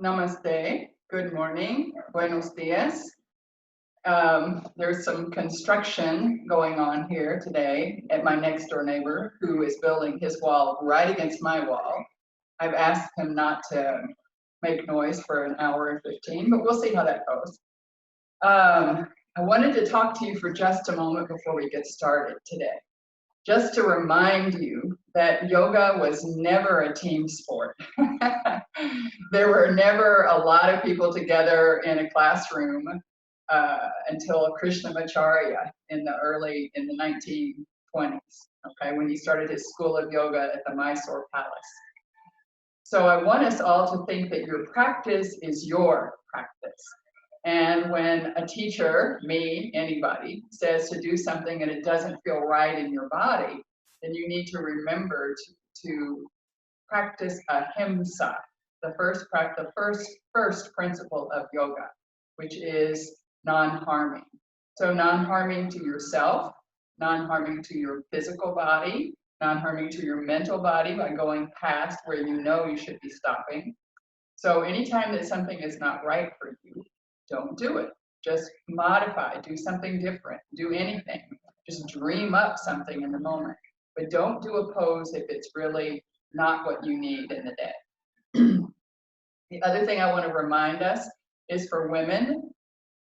Namaste. Good morning. Buenos dias. There's some construction going on here today at my next door neighbor who is building his wall right against my wall. I've asked him not to make noise for an hour and 15, but we'll see how that goes. I wanted to talk to you for just a moment before we get started today. Just to remind you that yoga was never a team sport. There were never a lot of people together in a classroom until Krishnamacharya in the 1920s, okay, when he started his school of yoga at the Mysore Palace. So I want us all to think that your practice is your practice. And when a teacher, me, anybody, says to do something and it doesn't feel right in your body, then you need to remember to practice ahimsa, the first principle of yoga, which is non-harming. So non-harming to yourself, non-harming to your physical body, non-harming to your mental body by going past where you know you should be stopping. So anytime that something is not right for you, don't do it. Just modify, do something different, do anything. Just dream up something in the moment. But don't do a pose if it's really not what you need in the day. The other thing I want to remind us is for women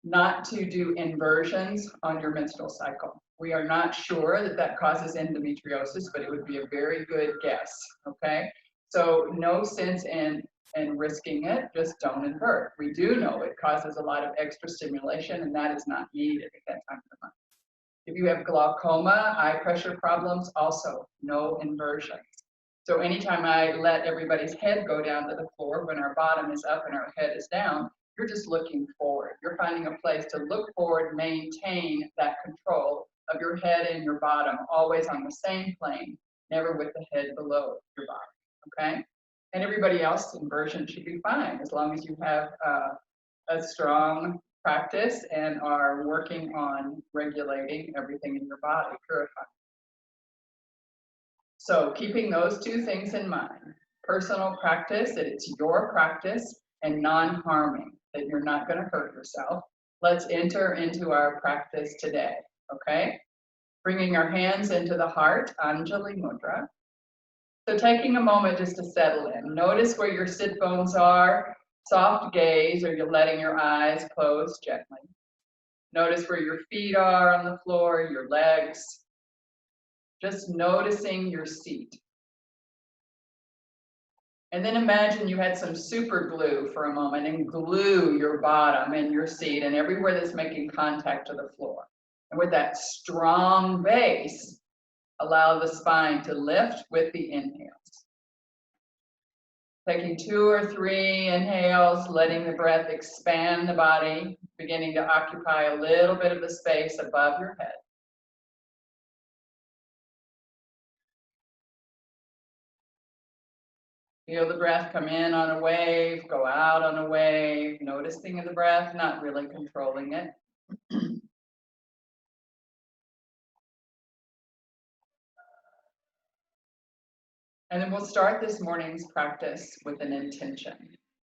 not to do inversions on your menstrual cycle. We are not sure that that causes endometriosis, but it would be a very good guess, okay? So no sense in risking it, just don't invert. We do know it causes a lot of extra stimulation, and that is not needed at that time of the month. If you have glaucoma, eye pressure problems, also no inversions. So anytime I let everybody's head go down to the floor when our bottom is up and our head is down, you're just looking forward. You're finding a place to look forward, maintain that control of your head and your bottom, always on the same plane, never with the head below your body, okay? And everybody else, inversion should be fine as long as you have a strong practice and are working on regulating everything in your body, purifying. So keeping those two things in mind, personal practice, that it's your practice, and non-harming, that you're not going to hurt yourself. Let's enter into our practice today, okay? Bringing our hands into the heart, Anjali Mudra. So taking a moment just to settle in. Notice where your sit bones are, soft gaze, or you're letting your eyes close gently. Notice where your feet are on the floor, your legs. Just noticing your seat. And then imagine you had some super glue for a moment and glue your bottom and your seat and everywhere that's making contact to the floor. And with that strong base, allow the spine to lift with the inhales. Taking 2 or 3 inhales, letting the breath expand the body, beginning to occupy a little bit of the space above your head. Feel the breath come in on a wave, go out on a wave, noticing the breath, not really controlling it. And then we'll start this morning's practice with an intention.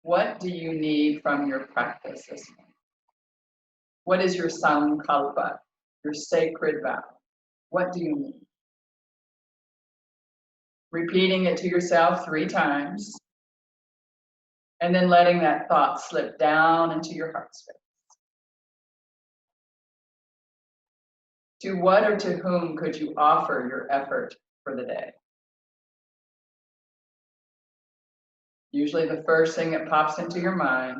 What do you need from your practice this morning? What is your sankalpa, your sacred vow? What do you need? Repeating it to yourself 3 times, and then letting that thought slip down into your heart space. To what or to whom could you offer your effort for the day? Usually the first thing that pops into your mind,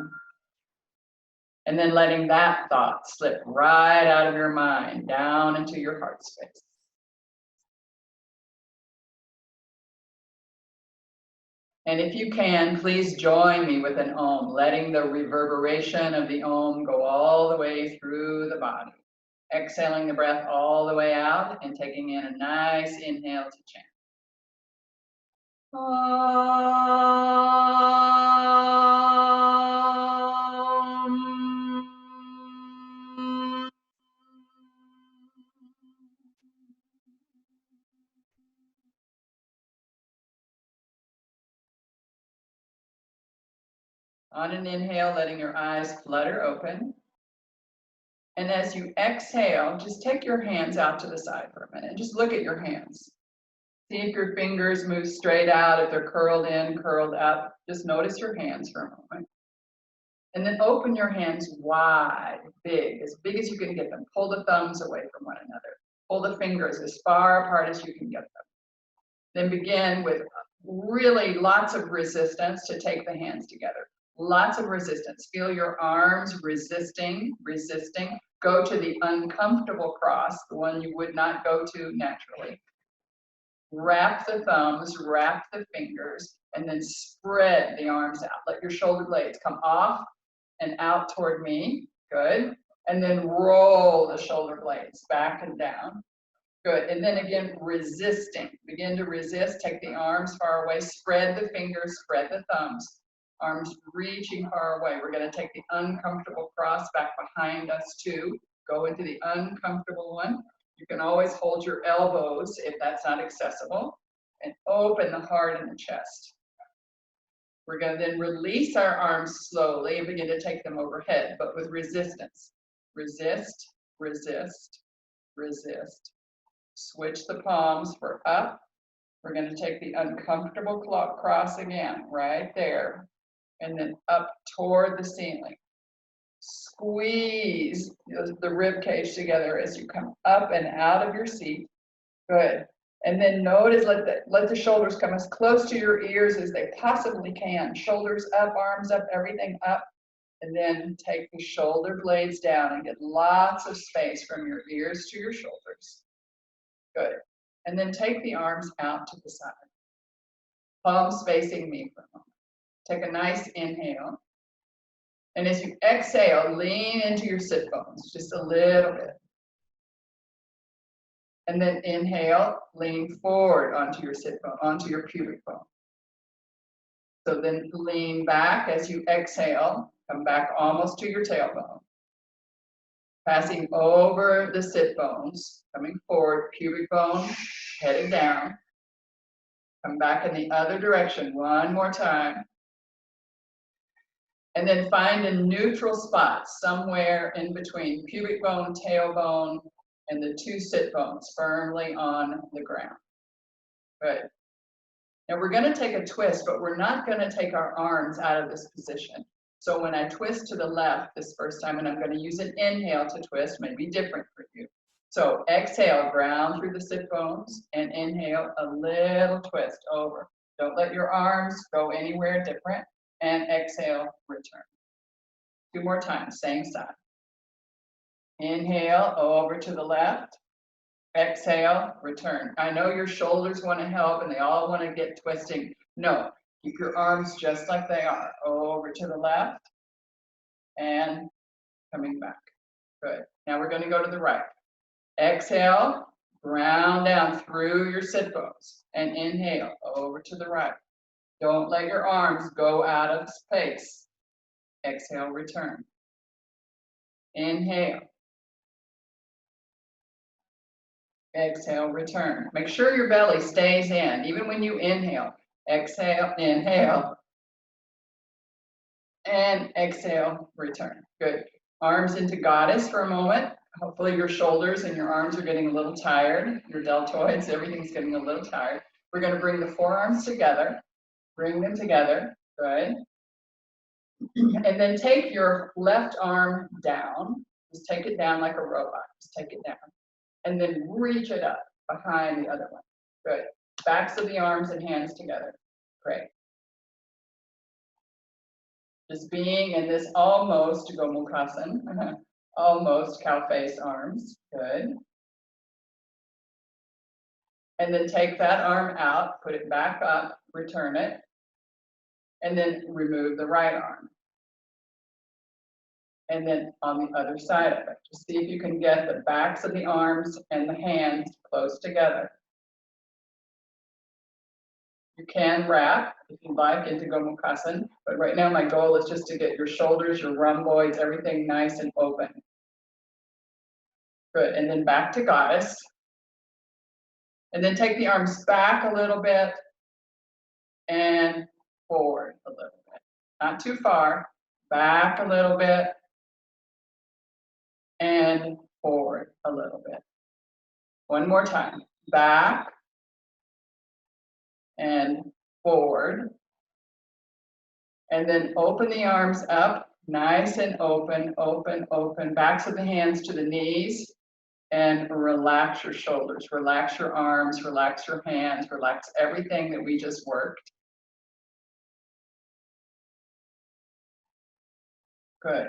and then letting that thought slip right out of your mind, down into your heart space. And if you can, please join me with an Om, letting the reverberation of the Om go all the way through the body. Exhaling the breath all the way out and taking in a nice inhale to chant. On an inhale, letting your eyes flutter open. And as you exhale, just take your hands out to the side for a minute. Just look at your hands. See if your fingers move straight out, if they're curled in, curled up. Just notice your hands for a moment. And then open your hands wide, big as you can get them. Pull the thumbs away from one another. Pull the fingers as far apart as you can get them. Then begin with really lots of resistance to take the hands together. Lots of resistance. Feel your arms resisting. Go to the uncomfortable cross, the one you would not go to naturally. Wrap the thumbs, wrap the fingers, and then spread the arms out. Let your shoulder blades come off and out toward me. Good. And then roll the shoulder blades back and down. Good. And then again, resisting. Begin to resist. Take the arms far away. Spread the fingers, spread the thumbs. Arms reaching far away. We're going to take the uncomfortable cross back behind us too. Go into the uncomfortable one. You can always hold your elbows if that's not accessible. And open the heart and the chest. We're going to then release our arms slowly and begin to take them overhead, but with resistance. Resist, resist, resist. Switch the palms for up. We're going to take the uncomfortable cross again, right there, and then up toward the ceiling. Squeeze the rib cage together as you come up and out of your seat. Good. And then notice, let the shoulders come as close to your ears as they possibly can. Shoulders up, arms up, everything up. And then take the shoulder blades down and get lots of space from your ears to your shoulders. Good. And then take the arms out to the side. Palms facing me for a moment. Take a nice inhale. And as you exhale, lean into your sit bones just a little bit. And then inhale, lean forward onto your sit bone, onto your pubic bone. So then lean back as you exhale, come back almost to your tailbone. Passing over the sit bones, coming forward, pubic bone, headed down. Come back in the other direction one more time. And then find a neutral spot somewhere in between pubic bone, tailbone, and the two sit bones firmly on the ground. Good. Now we're going to take a twist, but we're not going to take our arms out of this position. So when I twist to the left this first time, and I'm going to use an inhale to twist, may be different for you. So exhale, ground through the sit bones, and inhale, a little twist over. Don't let your arms go anywhere different, and exhale, return. 2 more times, same side. Inhale, over to the left. Exhale, return. I know your shoulders want to help and they all want to get twisting. No, keep your arms just like they are. Over to the left and coming back. Good. Now we're going to go to the right. Exhale, ground down through your sit bones and inhale over to the right. Don't let your arms go out of space. Exhale, return. Inhale. Exhale, return. Make sure your belly stays in, even when you inhale. Exhale, inhale. And exhale, return. Good. Arms into goddess for a moment. Hopefully your shoulders and your arms are getting a little tired. Your deltoids, everything's getting a little tired. We're going to bring the forearms together. Bring them together. Good. And then take your left arm down. Just take it down like a robot. Just take it down. And then reach it up behind the other one. Good. Backs of the arms and hands together. Great. Just being in this almost Gomukhasana, almost cow face arms. Good. And then take that arm out, put it back up, return it, and then remove the right arm. And then on the other side of it, just see if you can get the backs of the arms and the hands close together. You can wrap, if you like, into Gomukhasana, but right now my goal is just to get your shoulders, your rhomboids, everything nice and open. Good, and then back to goddess. And then take the arms back a little bit and forward a little bit. not too far, back a little bit, and forward a little bit. One more time, back and forward. And then open the arms up, nice and open, open, open. Backs of the hands to the knees, and relax your shoulders, relax your arms, relax your hands, relax everything that we just worked. Good.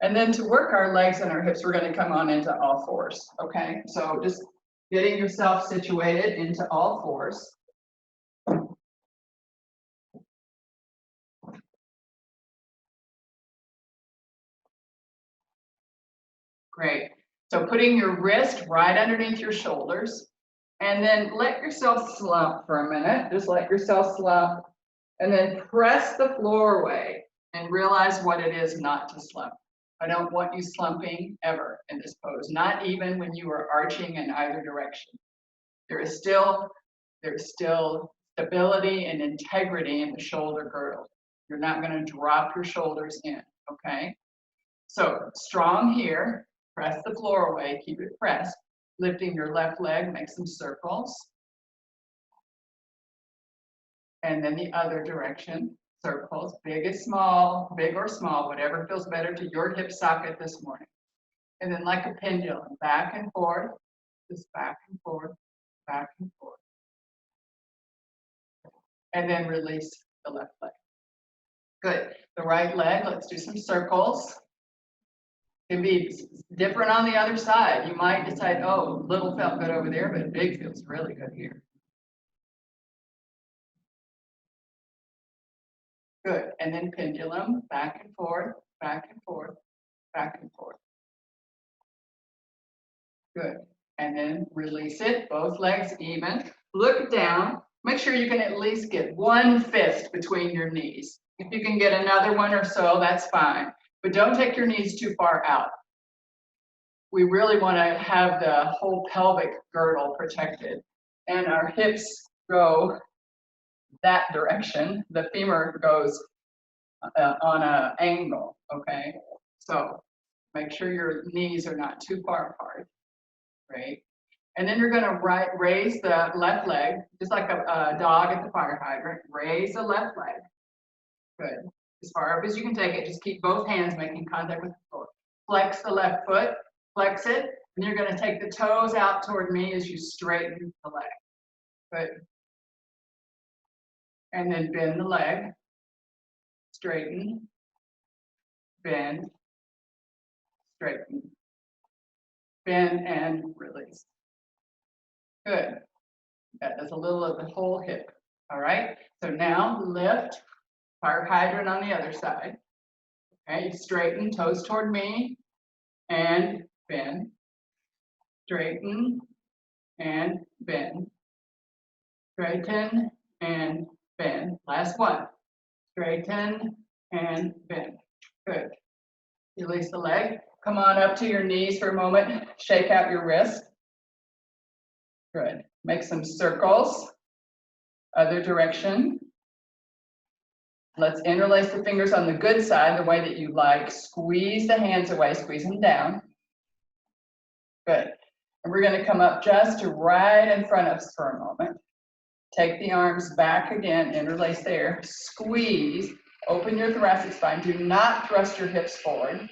And then to work our legs and our hips, we're going to come on into all fours, okay? So just getting yourself situated into all fours. Great. So putting your wrist right underneath your shoulders, and then let yourself slump for a minute. Just let yourself slump, and then press the floor away and realize what it is not to slump. I don't want you slumping ever in this pose, not even when you are arching in either direction. There's still stability and integrity in the shoulder girdle. You're not going to drop your shoulders in, okay? So strong here, press the floor away, keep it pressed. Lifting your left leg, make some circles. And then the other direction, circles, big or small, whatever feels better to your hip socket this morning. And then like a pendulum, back and forth, just back and forth, back and forth. And then release the left leg. Good. The right leg, let's do some circles. It can be different on the other side. You might decide, oh, little felt good over there, but big feels really good here. Good. And then pendulum, back and forth, back and forth, back and forth. Good. And then release it, both legs even. Look down. Make sure you can at least get one fist between your knees. If you can get another one or so, that's fine. But don't take your knees too far out. We really want to have the whole pelvic girdle protected. And our hips go that direction. The femur goes on an angle, okay? So make sure your knees are not too far apart, right? And then you're going to raise the left leg, just like a dog at the fire hydrant. Raise the left leg. Good. As far up as you can take it, just keep both hands making contact with the floor. Flex the left foot, flex it, and you're going to take the toes out toward me as you straighten the leg. Good. And then bend the leg. Straighten, bend, straighten, bend, and release. Good. That does a little of the whole hip. All right. So now lift, fire hydrant on the other side. Okay. Straighten, toes toward me, and bend. Straighten and bend. Straighten and bend. Last one. Straighten and bend. Good. Release the leg. Come on up to your knees for a moment. Shake out your wrist. Good. Make some circles. Other direction. Let's interlace the fingers on the good side, the way that you like. Squeeze the hands away, squeeze them down. Good. And we're going to come up just to right in front of us for a moment. Take the arms back again, interlace there. Squeeze. Open your thoracic spine. Do not thrust your hips forward.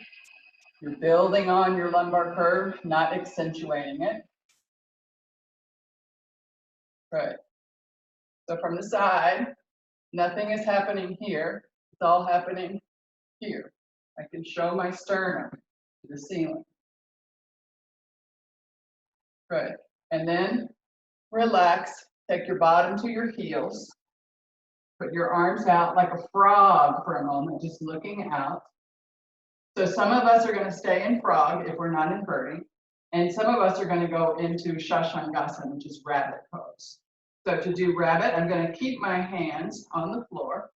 You're building on your lumbar curve, not accentuating it. Good. So from the side, nothing is happening here. It's all happening here. I can show my sternum to the ceiling. Good. And then relax. Take your bottom to your heels. Put your arms out like a frog for a moment, just looking out. So some of us are going to stay in frog if we're not inverting. And some of us are going to go into Shashangasana, which is rabbit pose. So to do rabbit, I'm going to keep my hands on the floor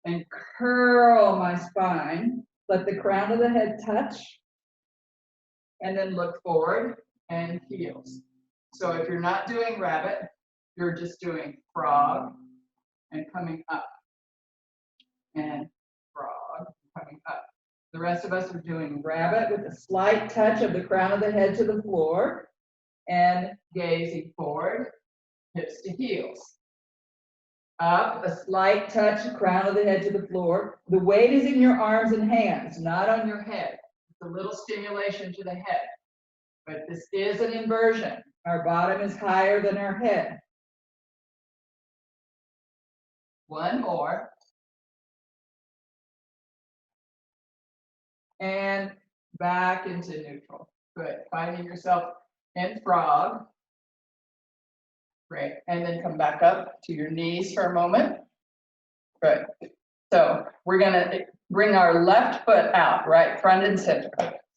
and curl my spine. Let the crown of the head touch. And then look forward and heels. So if you're not doing rabbit, you're just doing frog and coming up and The rest of us are doing rabbit with a slight touch of the crown of the head to the floor and gazing forward, hips to heels. Up, a slight touch, crown of the head to the floor. The weight is in your arms and hands, not on your head. It's a little stimulation to the head, but this is an inversion. Our bottom is higher than our head. One more. And back into neutral. Good. Finding yourself in frog. Great. And then come back up to your knees for a moment. Good. So we're going to bring our left foot out, right, front and center.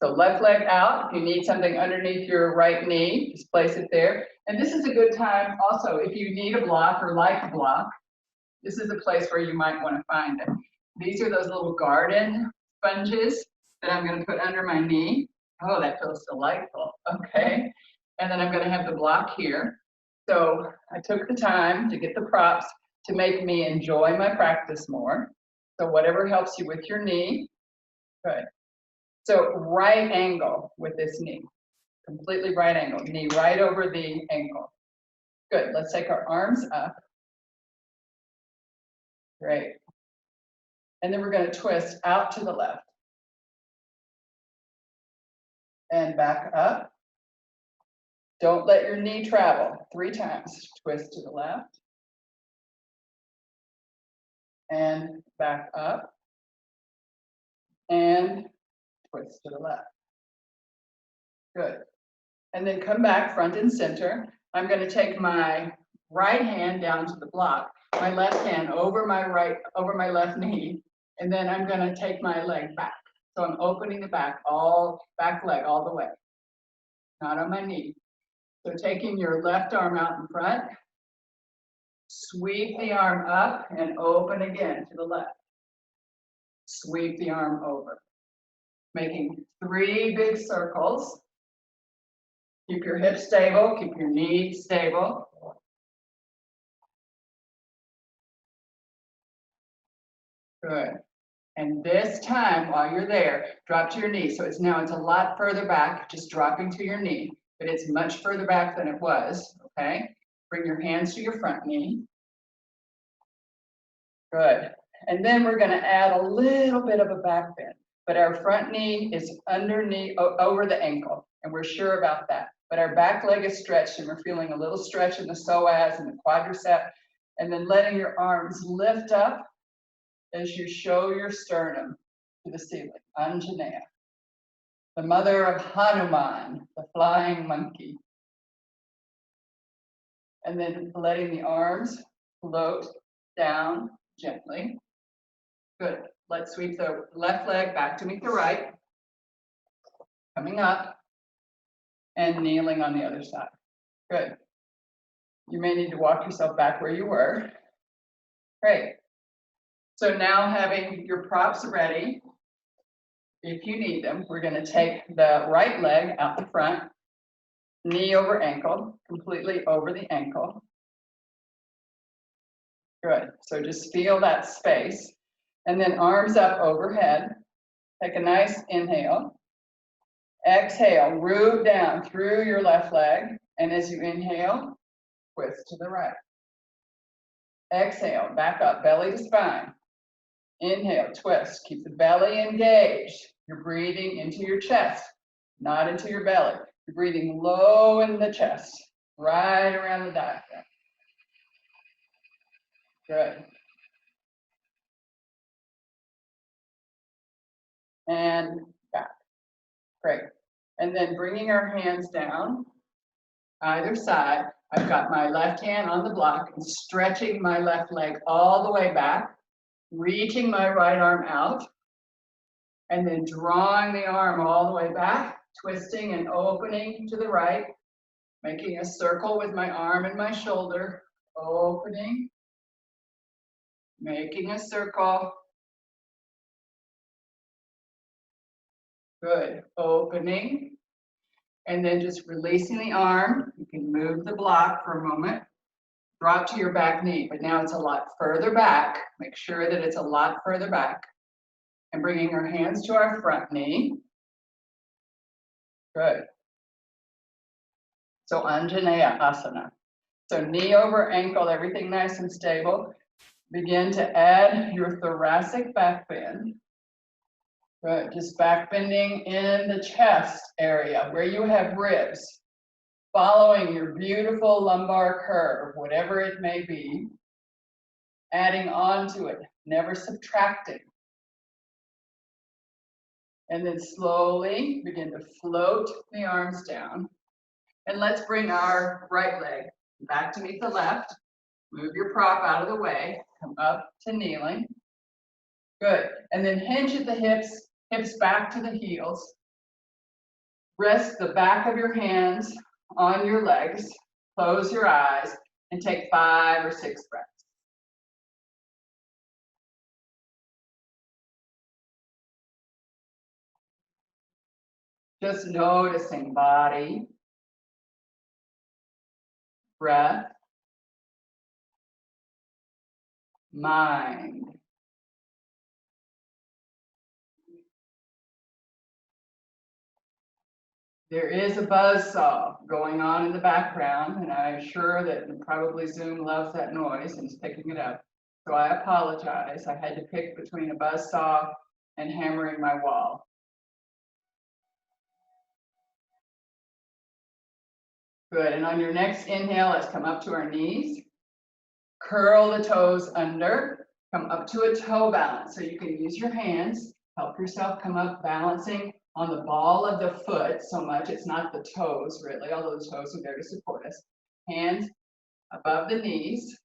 So left leg out. If you need something underneath your right knee, just place it there. And this is a good time also, if you need a block or like a block, this is a place where you might want to find it. These are those little garden sponges that I'm going to put under my knee. Oh, that feels delightful. Okay. And then I'm going to have the block here. So I took the time to get the props to make me enjoy my practice more. So whatever helps you with your knee. Good. So right angle with this knee. Completely right angle. Knee right over the ankle. Good. Let's take our arms up. Great. And then we're going to twist out to the left. And back up. Don't let your knee travel. 3 times. Twist to the left. And back up. And twist to the left. Good. And then come back front and center. I'm going to take my right hand down to the block, my left hand over my left knee, and then I'm going to take my leg back. So I'm opening the back leg all the way, not on my knee. So taking your left arm out in front, sweep the arm up and open again to the left. Sweep the arm over, making 3 big circles. Keep your hips stable, keep your knees stable. Good. And this time, while you're there, drop to your knee. So it's a lot further back, just dropping to your knee, but it's much further back than it was, okay? Bring your hands to your front knee. Good. And then we're gonna add a little bit of a back bend, but our front knee is over the ankle, and we're sure about that. But our back leg is stretched, and we're feeling a little stretch in the psoas and the quadricep, and then letting your arms lift up as you show your sternum to the ceiling, Anjaneya, the mother of Hanuman, the flying monkey. And then letting the arms float down gently. Good. Let's sweep the left leg back to meet the right. Coming up and kneeling on the other side. Good. You may need to walk yourself back where you were. Great. So now having your props ready, if you need them, we're going to take the right leg out the front, knee over ankle, completely over the ankle. Good. So just feel that space. And then arms up overhead. Take a nice inhale. Exhale, root down through your left leg. And as you inhale, twist to the right. Exhale, back up, belly to spine. Inhale, twist, keep the belly engaged. You're breathing into your chest, not into your belly. You're breathing low in the chest, right around the diaphragm. Good. And back. Great. And then bringing our hands down, either side. I've got my left hand on the block and stretching my left leg all the way back, reaching my right arm out, and then drawing the arm all the way back, twisting and opening to the right, making a circle with my arm and my shoulder, opening, making a circle. Good. Opening. And then just releasing the arm. You can move the block for a moment. Drop to your back knee, but now it's a lot further back. Make sure that it's a lot further back. And bringing our hands to our front knee. Good. So Anjaneya Asana. So knee over ankle, everything nice and stable. Begin to add your thoracic back bend. Good, just back bending in the chest area where you have ribs. Following your beautiful lumbar curve, whatever it may be. Adding on to it, never subtracting. And then slowly begin to float the arms down. And let's bring our right leg back to meet the left. Move your prop out of the way. Come up to kneeling. Good. And then hinge at the hips, hips back to the heels. Rest the back of your hands on your legs. Close your eyes and take 5 or 6 breaths. Just noticing body, breath, mind. There is a buzzsaw going on in the background, and I'm sure that probably Zoom loves that noise and is picking it up. So I apologize. I had to pick between a buzzsaw and hammering my wall. Good, and on your next inhale, let's come up to our knees. Curl the toes under, come up to a toe balance. So you can use your hands, help yourself come up balancing on the ball of the foot so much. It's not the toes really, although the toes are there to support us. Hands above the knees.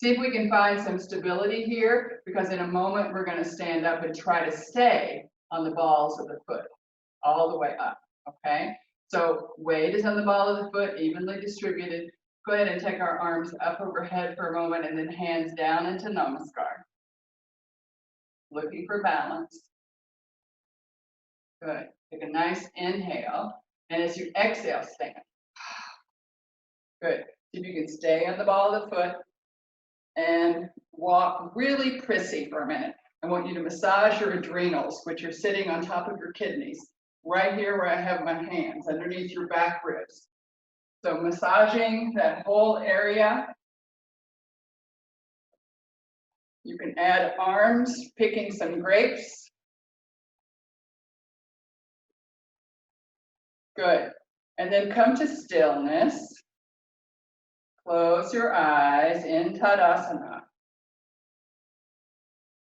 See if we can find some stability here, because in a moment we're going to stand up and try to stay on the balls of the foot all the way up, okay? So weight is on the ball of the foot, evenly distributed. Go ahead and take our arms up overhead for a moment and then hands down into Namaskar. Looking for balance. Good. Take a nice inhale. And as you exhale, stand. Good. See if you can stay on the ball of the foot and walk really prissy for a minute. I want you to massage your adrenals, which are sitting on top of your kidneys, right here where I have my hands, underneath your back ribs. So massaging that whole area. You can add arms, picking some grapes. Good. And then come to stillness. Close your eyes in Tadasana.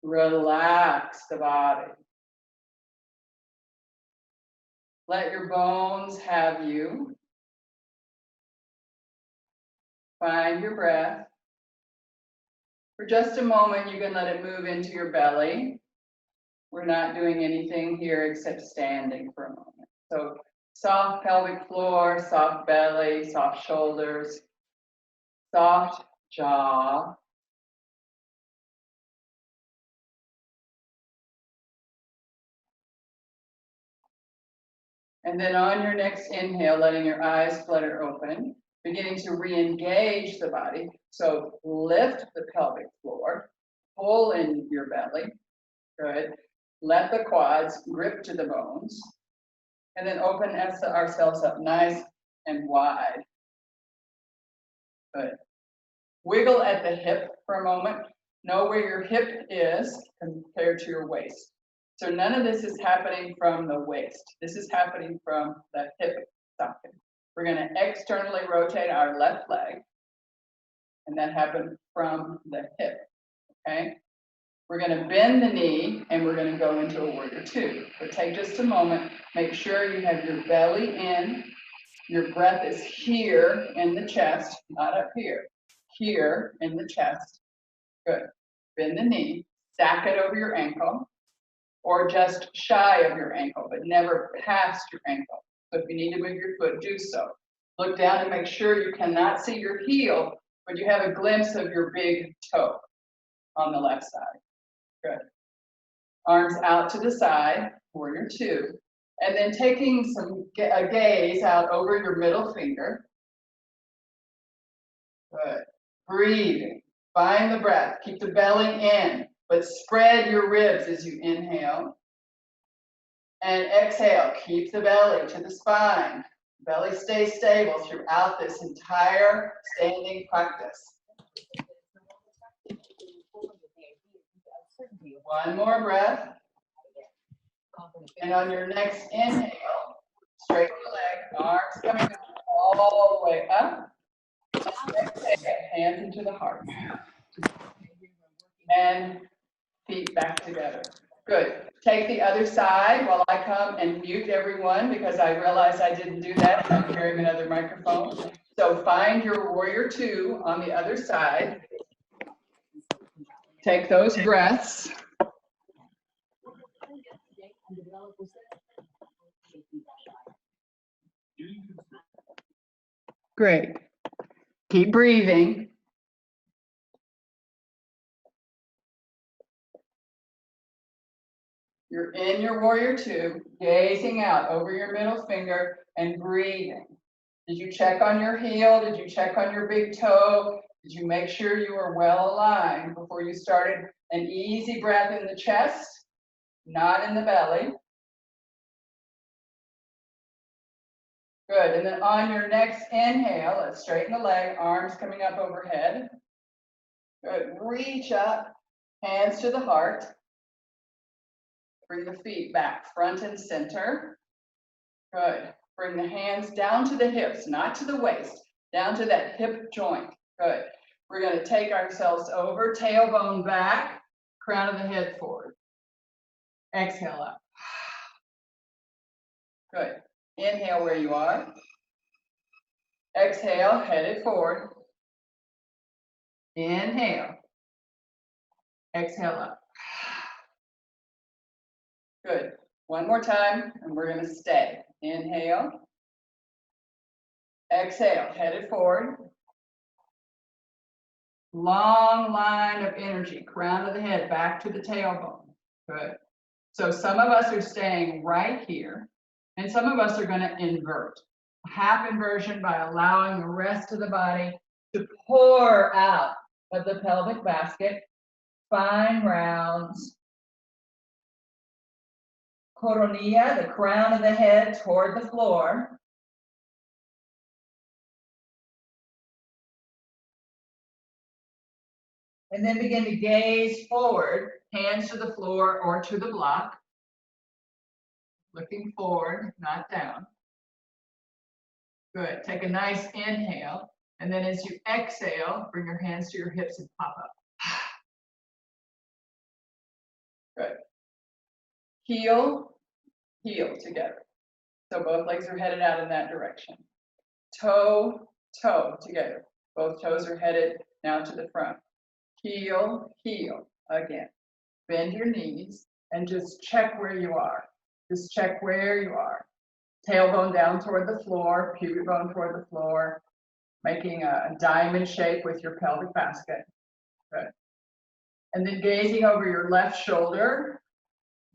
Relax the body. Let your bones have you. Find your breath. For just a moment, you can let it move into your belly. We're not doing anything here except standing for a moment. So soft pelvic floor, soft belly, soft shoulders, soft jaw. And then on your next inhale, letting your eyes flutter open, beginning to re-engage the body. So lift the pelvic floor, pull in your belly. Good. Let the quads grip to the bones. And then open ourselves up nice and wide. Good. Wiggle at the hip for a moment. Know where your hip is compared to your waist. So none of this is happening from the waist. This is happening from the hip socket. We're going to externally rotate our left leg, and that happened from the hip, okay? We're going to bend the knee, and we're going to go into a warrior two. But take just a moment. Make sure you have your belly in. Your breath is here in the chest, not up here. Here in the chest. Good. Bend the knee. Stack it over your ankle, or just shy of your ankle, but never past your ankle. So if you need to move your foot, do so. Look down and make sure you cannot see your heel, but you have a glimpse of your big toe on the left side. Good. Arms out to the side, warrior two. And then taking a gaze out over your middle finger. Good. Breathing. Find the breath. Keep the belly in. but spread your ribs as you inhale. And exhale, keep the belly to the spine. Belly stays stable throughout this entire standing practice. One more breath. And on your next inhale, straighten the leg, arms coming up all the way up. Exhale, hands into the heart. And feet back together. Good. Take the other side while I come and mute everyone because I realize I didn't do that. I'm carrying another microphone. So find your warrior two on the other side. Take those breaths. Great. Keep breathing. You're in your warrior two, gazing out over your middle finger and breathing. Did you check on your heel? Did you check on your big toe? Did you make sure you were well aligned before you started? An easy breath in the chest, not in the belly. Good, and then on your next inhale, let's straighten the leg, arms coming up overhead. Good, reach up, hands to the heart. Bring the feet back, front and center. Good. Bring the hands down to the hips, not to the waist, down to that hip joint. Good. We're going to take ourselves over, tailbone back, crown of the head forward. Exhale up. Good. Inhale where you are. Exhale, headed forward. Inhale. Exhale up. Good. One more time, and we're going to stay. Inhale. Exhale, headed forward. Long line of energy, crown of the head, back to the tailbone. Good. So some of us are staying right here, and some of us are going to invert. Half inversion by allowing the rest of the body to pour out of the pelvic basket. Spine rounds. Coronilla, the crown of the head toward the floor. And then begin to gaze forward, hands to the floor or to the block. Looking forward, not down. Good. Take a nice inhale. And then as you exhale, bring your hands to your hips and pop up. Good. Heel, heel together. So both legs are headed out in that direction. Toe, toe together. Both toes are headed now to the front. Heel, heel again. Bend your knees and just check where you are. Just check where you are. Tailbone down toward the floor, pubic bone toward the floor, making a diamond shape with your pelvic basket. Good. And then gazing over your left shoulder,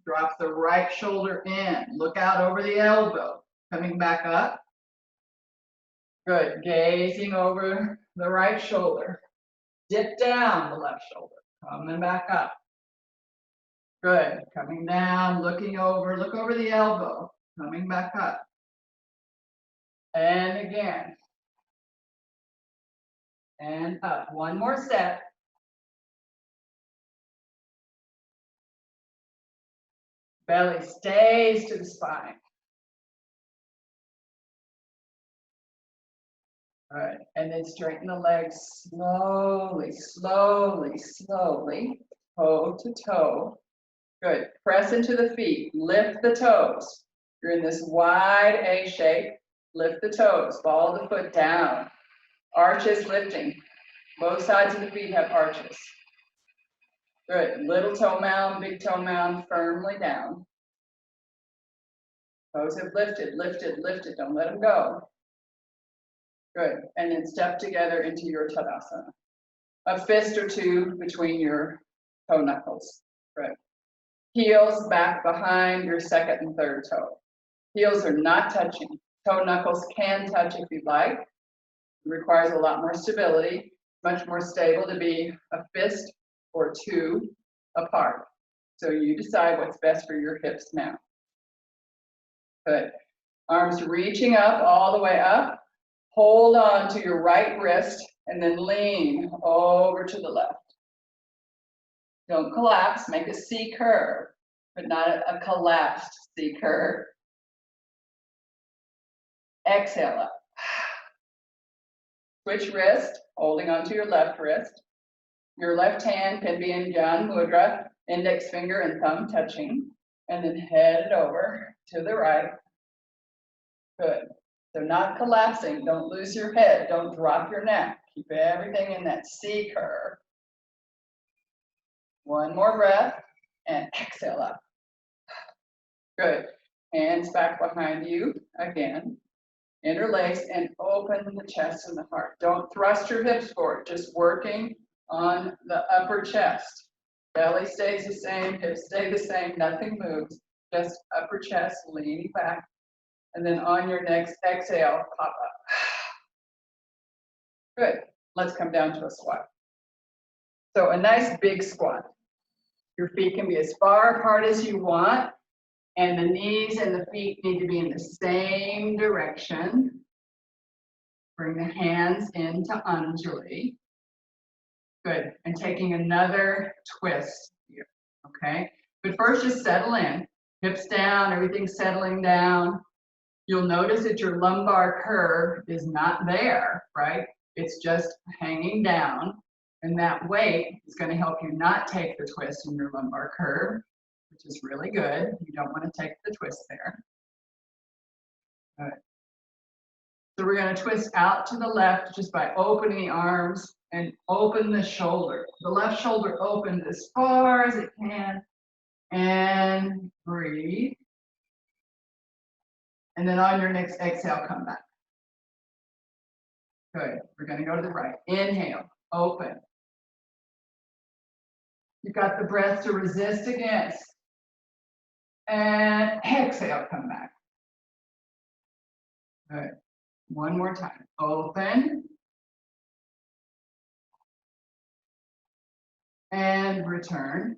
drop the right shoulder in. Look out over the elbow. Coming back up. Good. Gazing over the right shoulder. Dip down the left shoulder. Coming back up. Good. Coming down, looking over. Look over the elbow. Coming back up. And again. And up. One more set. Belly stays to the spine. All right, and then straighten the legs slowly, slowly, slowly, toe to toe. Good. Press into the feet. Lift the toes. You're in this wide A shape. Lift the toes. Ball the foot down. Arches lifting. Both sides of the feet have arches. Good. Little toe mound, big toe mound, firmly down. Toes have lifted, lifted, lifted. Don't let them go. Good. And then step together into your Tadasana. A fist or two between your toe knuckles. Good. Heels back behind your second and third toe. Heels are not touching. Toe knuckles can touch if you'd like. It requires a lot more stability. Much more stable to be a fist or two apart. So you decide what's best for your hips now. Good. Arms reaching up all the way up. Hold on to your right wrist and then lean over to the left. Don't collapse, make a C curve, but not a collapsed C curve. Exhale up. Switch wrist, holding onto your left wrist. Your left hand can be in Jnana Mudra, index finger and thumb touching, and then head over to the right. Good. So not collapsing, don't lose your head, don't drop your neck. Keep everything in that C curve. One more breath and exhale up. Good. Hands back behind you again. Interlace and open the chest and the heart. Don't thrust your hips forward, just working on the upper chest. Belly stays the same, hips stay the same, nothing moves. Just upper chest leaning back. And then on your next exhale, pop up. Good. Let's come down to a squat. So a nice big squat. Your feet can be as far apart as you want, and the knees and the feet need to be in the same direction. Bring the hands into Anjali. Good. And taking another twist here. Okay. But first, just settle in. Hips down, everything's settling down. You'll notice that your lumbar curve is not there, right? It's just hanging down. And that weight is going to help you not take the twist in your lumbar curve, which is really good. You don't want to take the twist there. Good. So we're going to twist out to the left just by opening the arms and open the shoulder. The left shoulder opened as far as it can. And breathe. And then on your next exhale, come back. Good. We're going to go to the right. Inhale. Open. You've got the breath to resist against. And exhale, come back. Good. One more time. Open. And return.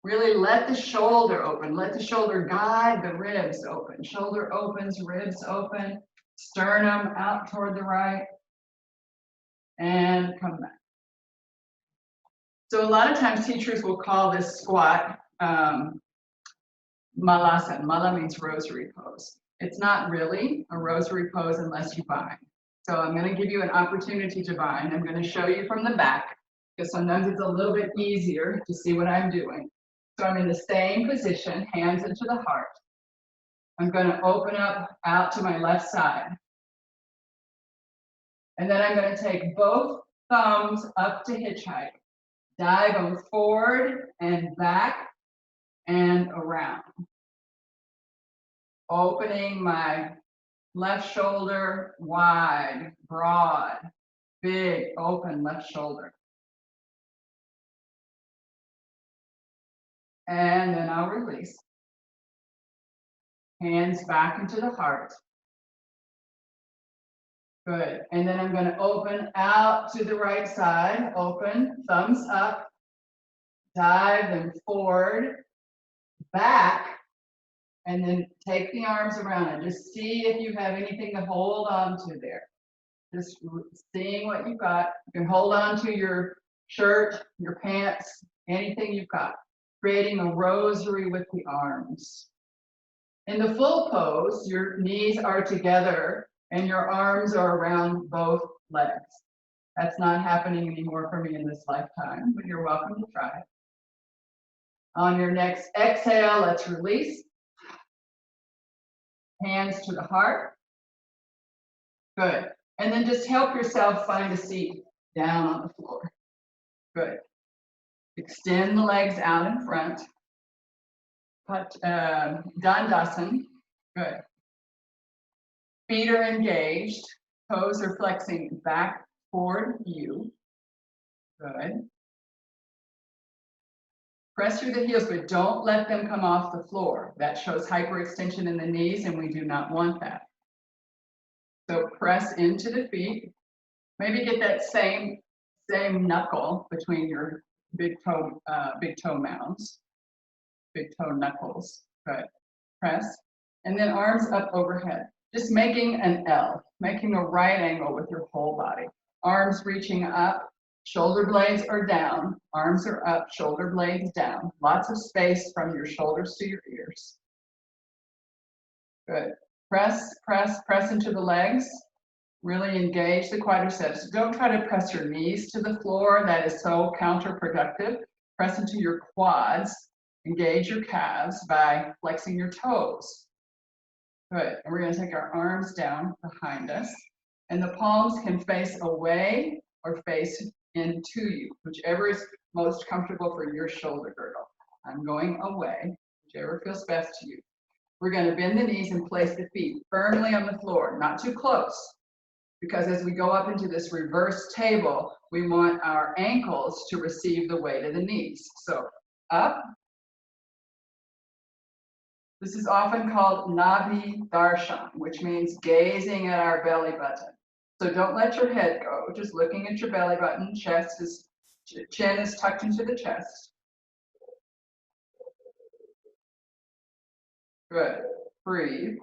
Really let the shoulder open. Let the shoulder guide the ribs open. Shoulder opens, ribs open. Sternum out toward the right. And come back. So a lot of times teachers will call this squat Malasana. Mala means rosary pose. It's not really a rosary pose unless you bind. So I'm going to give you an opportunity to bind. I'm going to show you from the back because sometimes it's a little bit easier to see what I'm doing. So I'm in the same position, hands into the heart. I'm going to open up out to my left side. And then I'm going to take both thumbs up to hitch height. Dive them forward and back and around. Opening my left shoulder wide, broad, big, open left shoulder. And then I'll release. Hands back into the heart. Good. And then I'm going to open out to the right side. Open, thumbs up. Dive them forward, back, and then take the arms around and just see if you have anything to hold on to there. Just seeing what you've got. You can hold on to your shirt, your pants, anything you've got. Creating a rosary with the arms. In the full pose, your knees are together and your arms are around both legs. That's not happening anymore for me in this lifetime, but you're welcome to try it. On your next exhale, let's release. Hands to the heart. Good. And then just help yourself find a seat down on the floor. Good. Extend the legs out in front. Dandasana. Good. Feet are engaged. Toes are flexing back toward you. Good. Press through the heels, but don't let them come off the floor. That shows hyperextension in the knees, and we do not want that. So press into the feet. Maybe get that same knuckle between your big toe mounds, big toe knuckles. Good. Press. And then arms up overhead. Just making an L, making a right angle with your whole body. Arms reaching up, shoulder blades are down, arms are up, shoulder blades down. Lots of space from your shoulders to your ears. Good. Press, press, press into the legs. Really engage the quadriceps. Don't try to press your knees to the floor. That is so counterproductive. Press into your quads. Engage your calves by flexing your toes. Good. And we're going to take our arms down behind us. And the palms can face away or face into you, whichever is most comfortable for your shoulder girdle. I'm going away, whichever feels best to you. We're going to bend the knees and place the feet firmly on the floor, not too close. Because as we go up into this reverse table, we want our ankles to receive the weight of the knees. So up. This is often called Nabhi Darshan, which means gazing at our belly button. So don't let your head go, just looking at your belly button, chin is tucked into the chest. Good. Breathe.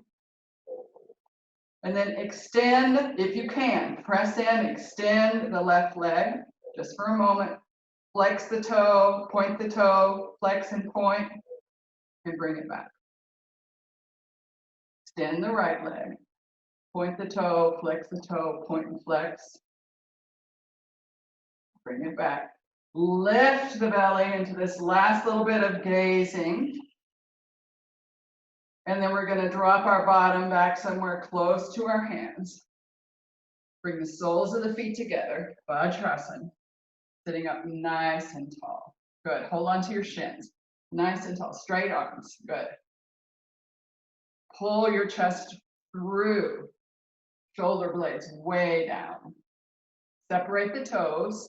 And then extend, if you can, press in, extend the left leg just for a moment. Flex the toe, flex and point, and bring it back. Extend the right leg, point the toe, flex the toe, point and flex. Bring it back. Lift the belly into this last little bit of gazing. And then we're going to drop our bottom back somewhere close to our hands. Bring the soles of the feet together, Vajrasana, sitting up nice and tall. Good. Hold on to your shins. Nice and tall. Straight arms. Good. Pull your chest through. Shoulder blades way down. Separate the toes.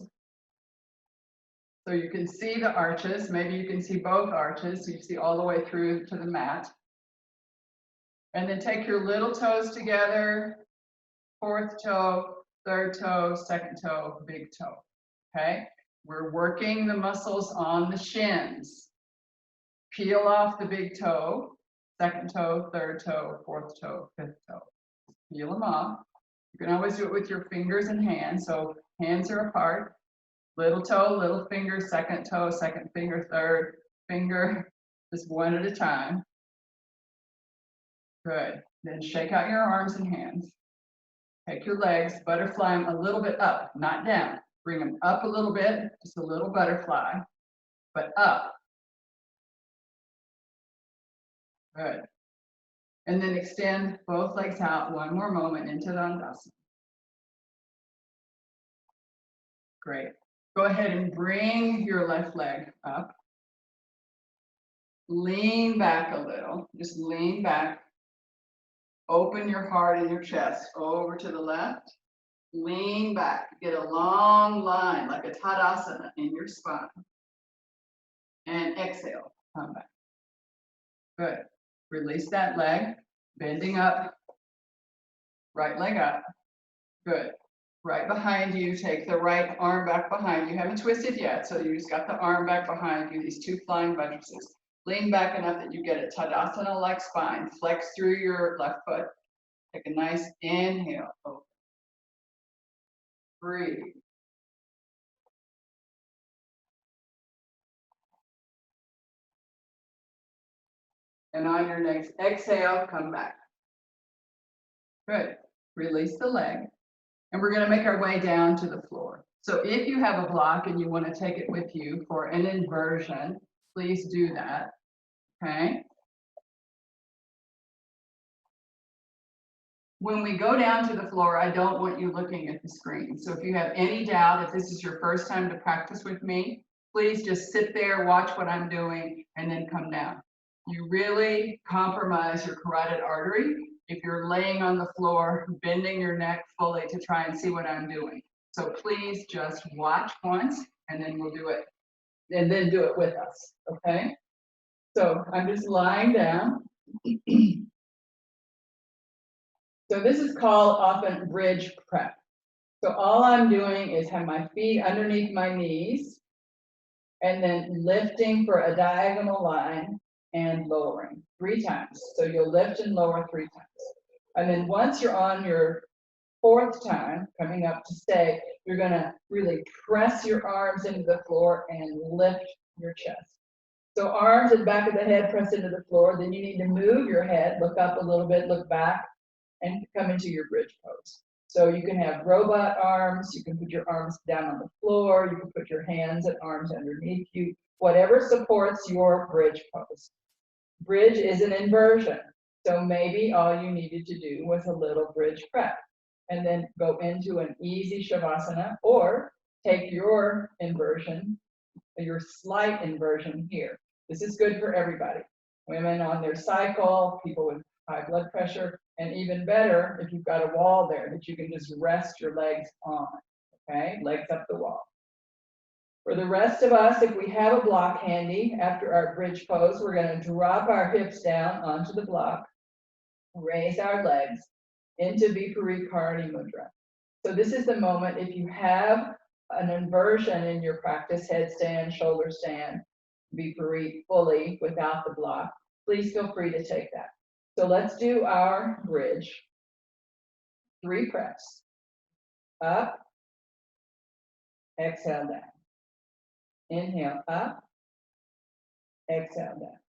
So you can see the arches. Maybe you can see both arches. So you see all the way through to the mat. And then take your little toes together, fourth toe, third toe, second toe, big toe, okay? We're working the muscles on the shins. Peel off the big toe, second toe, third toe, fourth toe, fifth toe. Peel them off. You can always do it with your fingers and hands, so hands are apart. Little toe, little finger, second toe, second finger, third finger, just one at a time. Good. Then shake out your arms and hands. Take your legs, butterfly them a little bit up, not down. Bring them up a little bit, just a little butterfly, but up. Good. And then extend both legs out one more moment into the Tadasana. Great. Go ahead and bring your left leg up. Lean back a little, just lean back. Open your heart and your chest over to the left. Lean back. Get a long line like a Tadasana in your spine. And exhale. Come back. Good. Release that leg. Bending up. Right leg up. Good. Right behind you. Take the right arm back behind you. Haven't twisted yet, so you just got the arm back behind you. These two flying buttresses. Lean back enough that you get a Tadasana-like spine. Flex through your left foot. Take a nice inhale. Open. Breathe. And on your next exhale, come back. Good. Release the leg. And we're going to make our way down to the floor. So if you have a block and you want to take it with you for an inversion, please do that. Okay. When we go down to the floor, I don't want you looking at the screen. So if you have any doubt, if this is your first time to practice with me, please just sit there, watch what I'm doing, and then come down. You really compromise your carotid artery if you're laying on the floor, bending your neck fully to try and see what I'm doing. So please just watch once, and then we'll do it, and then do it with us, okay? So I'm just lying down. So this is called often bridge prep. So all I'm doing is have my feet underneath my knees, And then lifting for a diagonal line and lowering 3 times. So you'll lift and lower 3 times. And then once you're on your 4th time, coming up to stay, you're gonna really press your arms into the floor and lift your chest. So arms and back of the head press into the floor, then you need to move your head, look up a little bit, look back, and come into your bridge pose. So you can have robot arms, you can put your arms down on the floor, you can put your hands and arms underneath you, whatever supports your bridge pose. Bridge is an inversion. So maybe all you needed to do was a little bridge prep and then go into an easy Shavasana, or take your inversion, your slight inversion here. This is good for everybody. Women on their cycle, people with high blood pressure, and even better if you've got a wall there that you can just rest your legs on, okay? Legs up the wall. For the rest of us, if we have a block handy after our bridge pose, we're gonna drop our hips down onto the block, raise our legs into Viparita Karani Mudra. So this is the moment, if you have an inversion in your practice, headstand, shoulder stand, Viparita fully without the block, please feel free to take that. So let's do our bridge. 3 press. Up, exhale down. Inhale up, exhale down.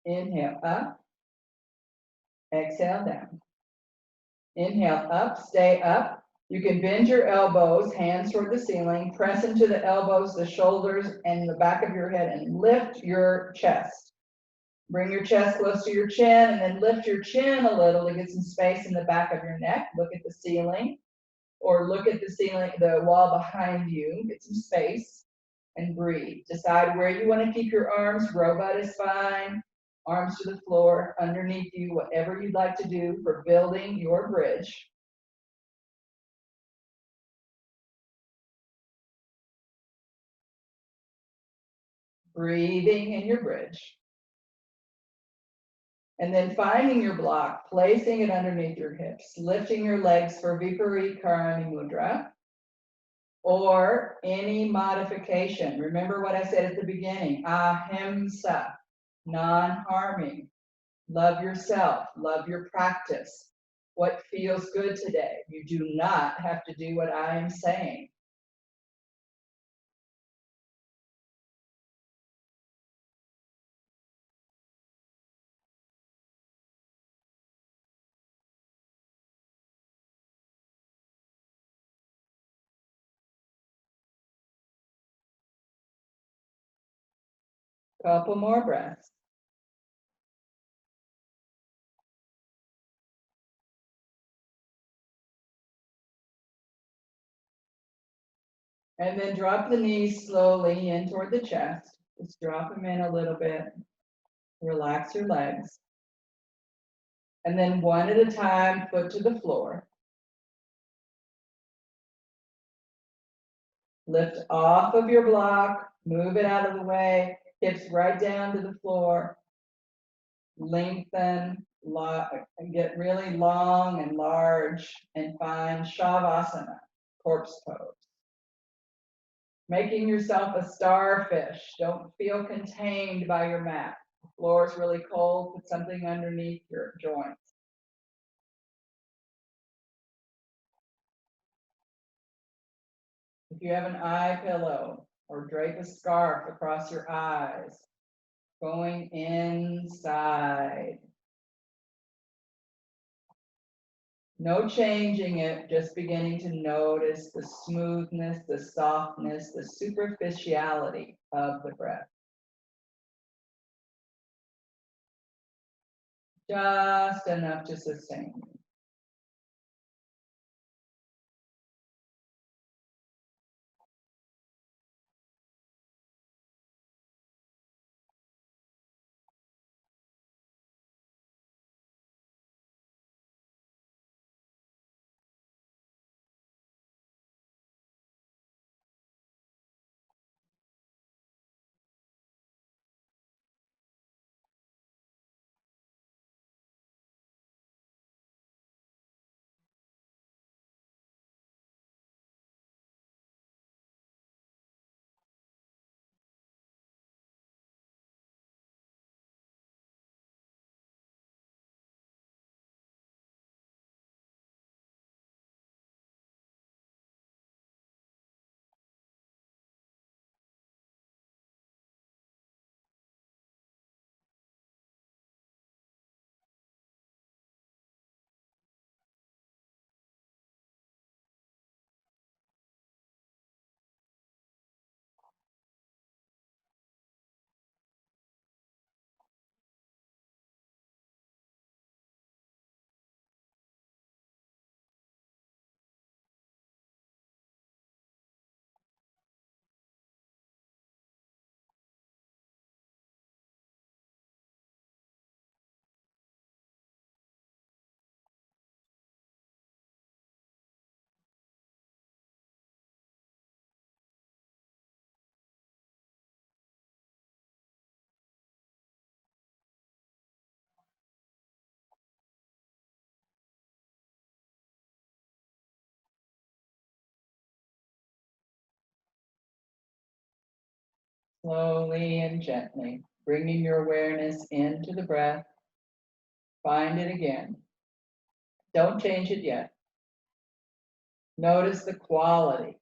Inhale up, exhale down. Inhale up, stay up. You can bend your elbows, hands toward the ceiling, press into the elbows, the shoulders, and the back of your head, and lift your chest. Bring your chest close to your chin, and then lift your chin a little to get some space in the back of your neck. Look at the ceiling, or look at the ceiling, the wall behind you. Get some space and breathe. Decide where you want to keep your arms. Robot is fine. Arms to the floor, underneath you, whatever you'd like to do for building your bridge. Breathing in your bridge. And then finding your block, placing it underneath your hips, lifting your legs for Viparita Karani Mudra, or any modification. Remember what I said at the beginning, ahimsa, non-harming. Love yourself, love your practice. What feels good today? You do not have to do what I am saying. Couple more breaths. And then drop the knees slowly in toward the chest. Just drop them in a little bit. Relax your legs. And then one at a time, foot to the floor. Lift off of your block, move it out of the way, hips right down to the floor. Lengthen, get really long and large, and find Shavasana, corpse pose. Making yourself a starfish. Don't feel contained by your mat. The floor is really cold, put something underneath your joints. If you have an eye pillow, or drape a scarf across your eyes, going inside. No changing it, just beginning to notice the smoothness, the softness, the superficiality of the breath. Just enough to sustain you. Slowly and gently, bringing your awareness into the breath. Find it again. Don't change it yet. Notice the quality.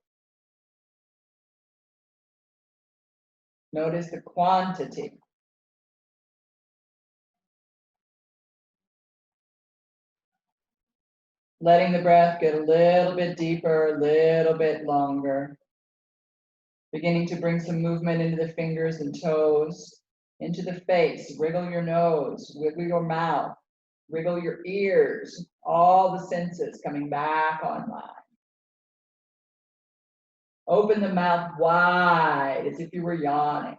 Notice the quantity. Letting the breath get a little bit deeper, a little bit longer. Beginning to bring some movement into the fingers and toes, into the face. Wriggle your nose, wiggle your mouth, wriggle your ears. All the senses coming back online. Open the mouth wide as if you were yawning.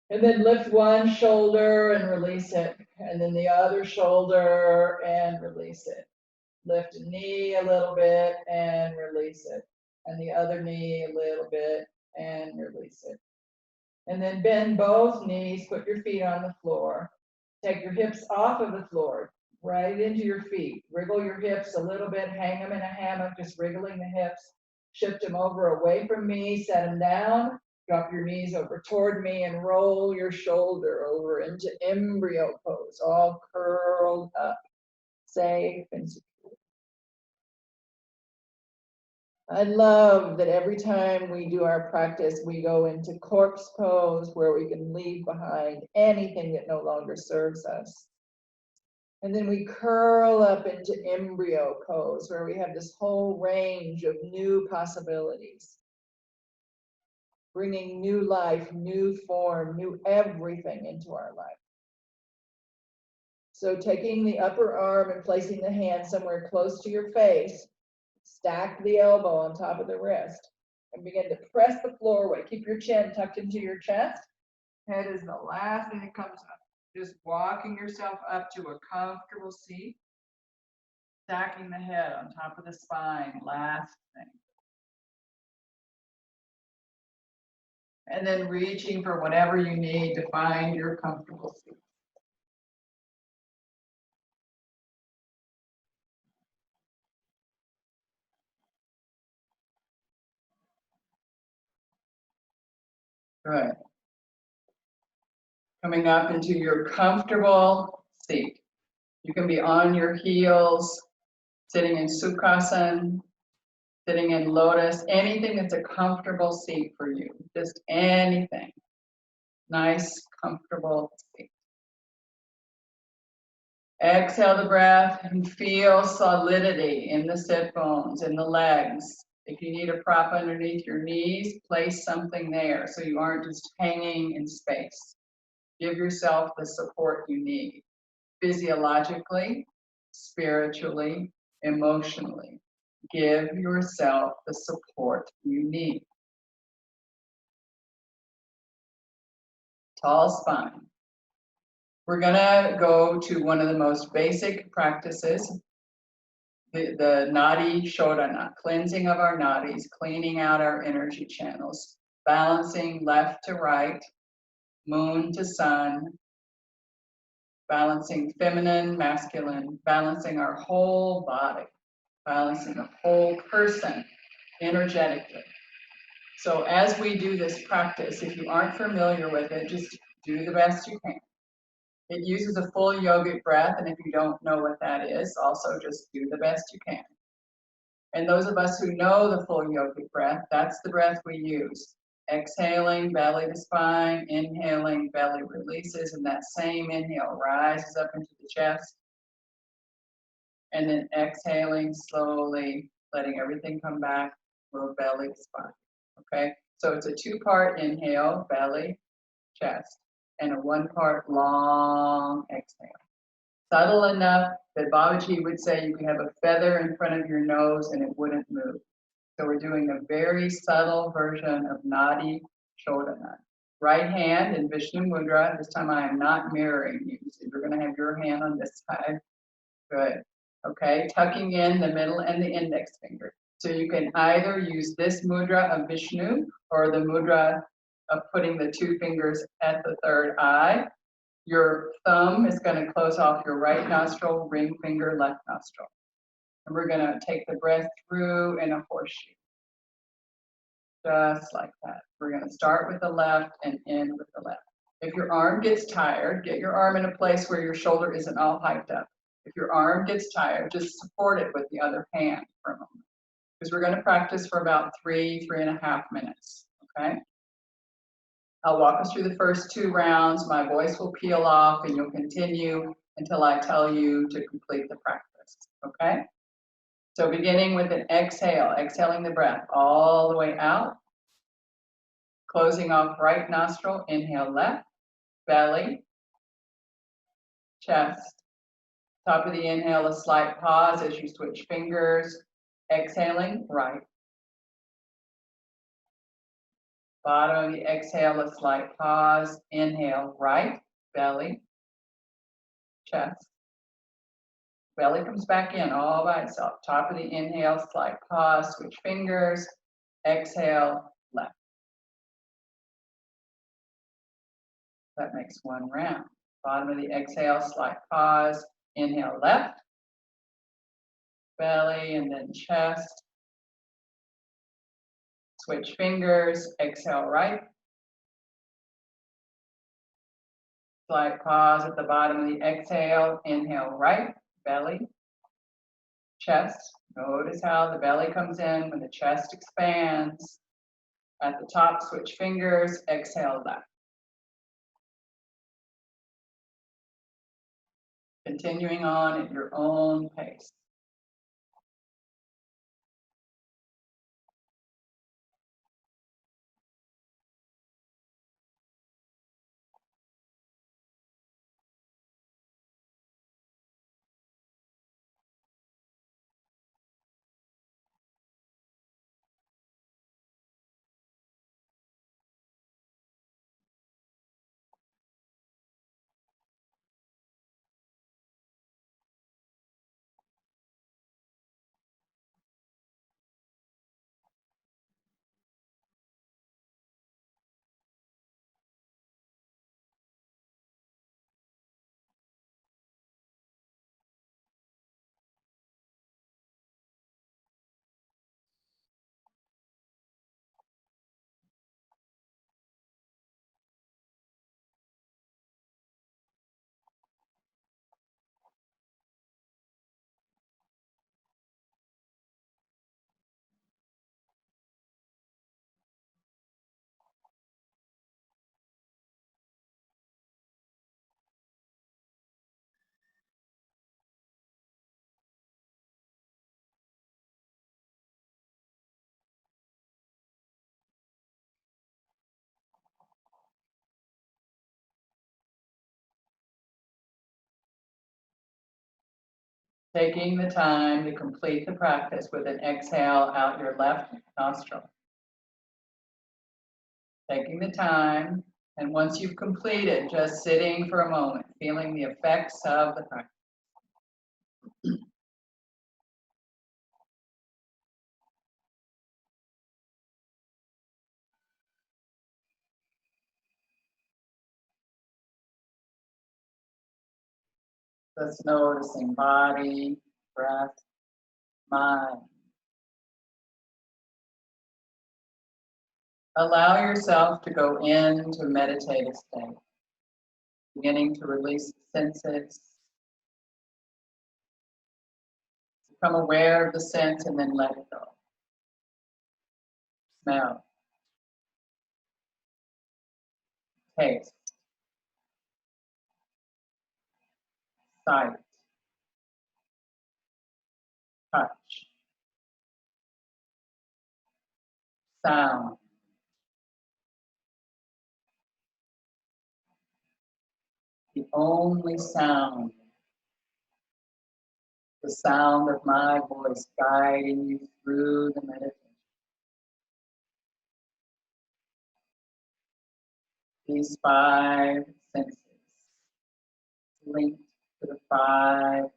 And then lift one shoulder and release it. And then the other shoulder and release it. Lift a knee a little bit and release it. And the other knee a little bit and release it. And then bend both knees, put your feet on the floor. Take your hips off of the floor, right into your feet. Wriggle your hips a little bit, hang them in a hammock, just wriggling the hips. Shift them over away from me, set them down. Drop your knees over toward me and roll your shoulder over into embryo pose, all curled up, safe and secure. I love that every time we do our practice, we go into corpse pose where we can leave behind anything that no longer serves us. And then we curl up into embryo pose where we have this whole range of new possibilities. Bringing new life, new form, new everything into our life. So taking the upper arm and placing the hand somewhere close to your face, stack the elbow on top of the wrist and begin to press the floor away. Keep your chin tucked into your chest. Head is the last thing that comes up. Just walking yourself up to a comfortable seat. Stacking the head on top of the spine, last thing. And then reaching for whatever you need to find your comfortable seat. Good. Coming up into your comfortable seat. You can be on your heels, sitting in Sukhasana, sitting in lotus, anything that's a comfortable seat for you, just anything. Nice, comfortable seat. Exhale the breath and feel solidity in the sit bones, in the legs. If you need a prop underneath your knees, place something there so you aren't just hanging in space. Give yourself the support you need, physiologically, spiritually, emotionally. Give yourself the support you need. Tall spine. We're gonna go to one of the most basic practices, the nadi shodhana, cleansing of our nadis, cleaning out our energy channels, balancing left to right, moon to sun, balancing feminine, masculine, balancing our whole body, balancing the whole person energetically. So as we do this practice, if you aren't familiar with it, just do the best you can. It uses a full yogic breath, and if you don't know what that is, also just do the best you can. And those of us who know the full yogic breath, that's the breath we use. Exhaling, belly to spine, inhaling, belly releases, and that same inhale rises up into the chest. And then exhaling slowly, letting everything come back, little belly to spine. Okay, so it's a two-part inhale, belly, chest, and a one-part long exhale. Subtle enough that Babaji would say you can have a feather in front of your nose and it wouldn't move. So we're doing a very subtle version of Nadi Shodhana. Right hand in Vishnu Mudra. This time I am not mirroring you. So you're going to have your hand on this side. Good. Okay, tucking in the middle and the index finger. So you can either use this mudra of Vishnu or the mudra of putting the two fingers at the third eye. Your thumb is going to close off your right nostril, ring finger, left nostril. And we're going to take the breath through in a horseshoe. Just like that. We're going to start with the left and end with the left. If your arm gets tired, get your arm in a place where your shoulder isn't all hyped up. If your arm gets tired, just support it with the other hand for a moment. Because we're going to practice for about 3.5 minutes. Okay? I'll walk us through the first 2 rounds. My voice will peel off and you'll continue until I tell you to complete the practice. Okay? So beginning with an exhale, exhaling the breath all the way out. Closing off right nostril, inhale left, belly, chest. Top of the inhale, a slight pause as you switch fingers. Exhaling, right. Bottom of the exhale, a slight pause. Inhale, right, belly, chest. Belly comes back in all by itself. Top of the inhale, slight pause, switch fingers. Exhale, left. That makes 1 round. Bottom of the exhale, slight pause. Inhale, left, belly, and then chest. Switch fingers, exhale right. Slight pause at the bottom of the exhale. Inhale right, belly, chest. Notice how the belly comes in when the chest expands. At the top, switch fingers, exhale left. Continuing on at your own pace. Taking the time to complete the practice with an exhale out your left nostril. Taking the time, and once you've completed, just sitting for a moment, feeling the effects of the practice. Just noticing body, breath, mind. Allow yourself to go into meditative state, beginning to release the senses. Become aware of the sense and then let it go. Smell, taste, sight, touch, sound. The only sound, the sound of my voice guiding you through the meditation. These 5 senses linked to the 5 elements.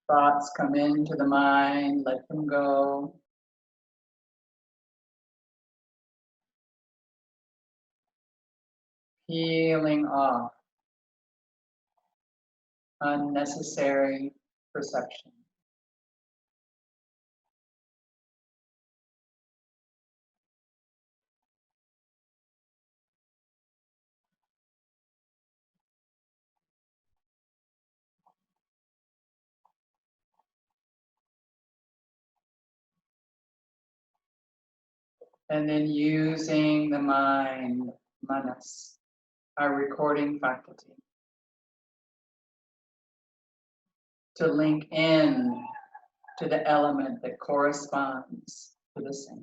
Thoughts come into the mind, let them go. peeling off unnecessary perception. And then using the mind, manas, our recording faculty, to link in to the element that corresponds to the sense.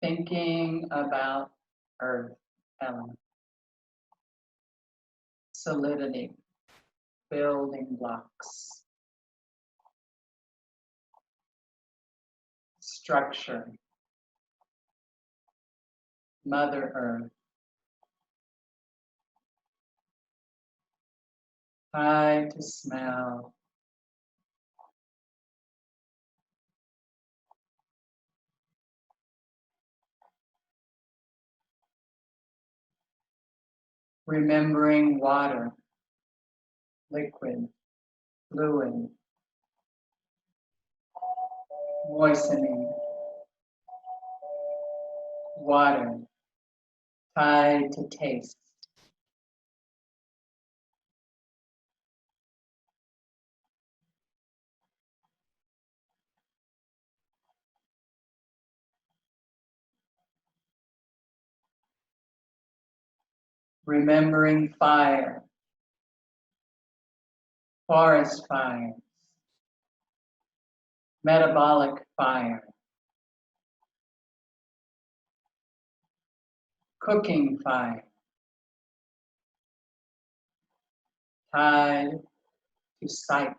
Thinking about earth element, solidity, building blocks, structure, Mother Earth, tied to smell, remembering water, liquid, fluid, moistening, water, tied to taste. Remembering fire, forest fires, metabolic fire, cooking fire, tied to sight.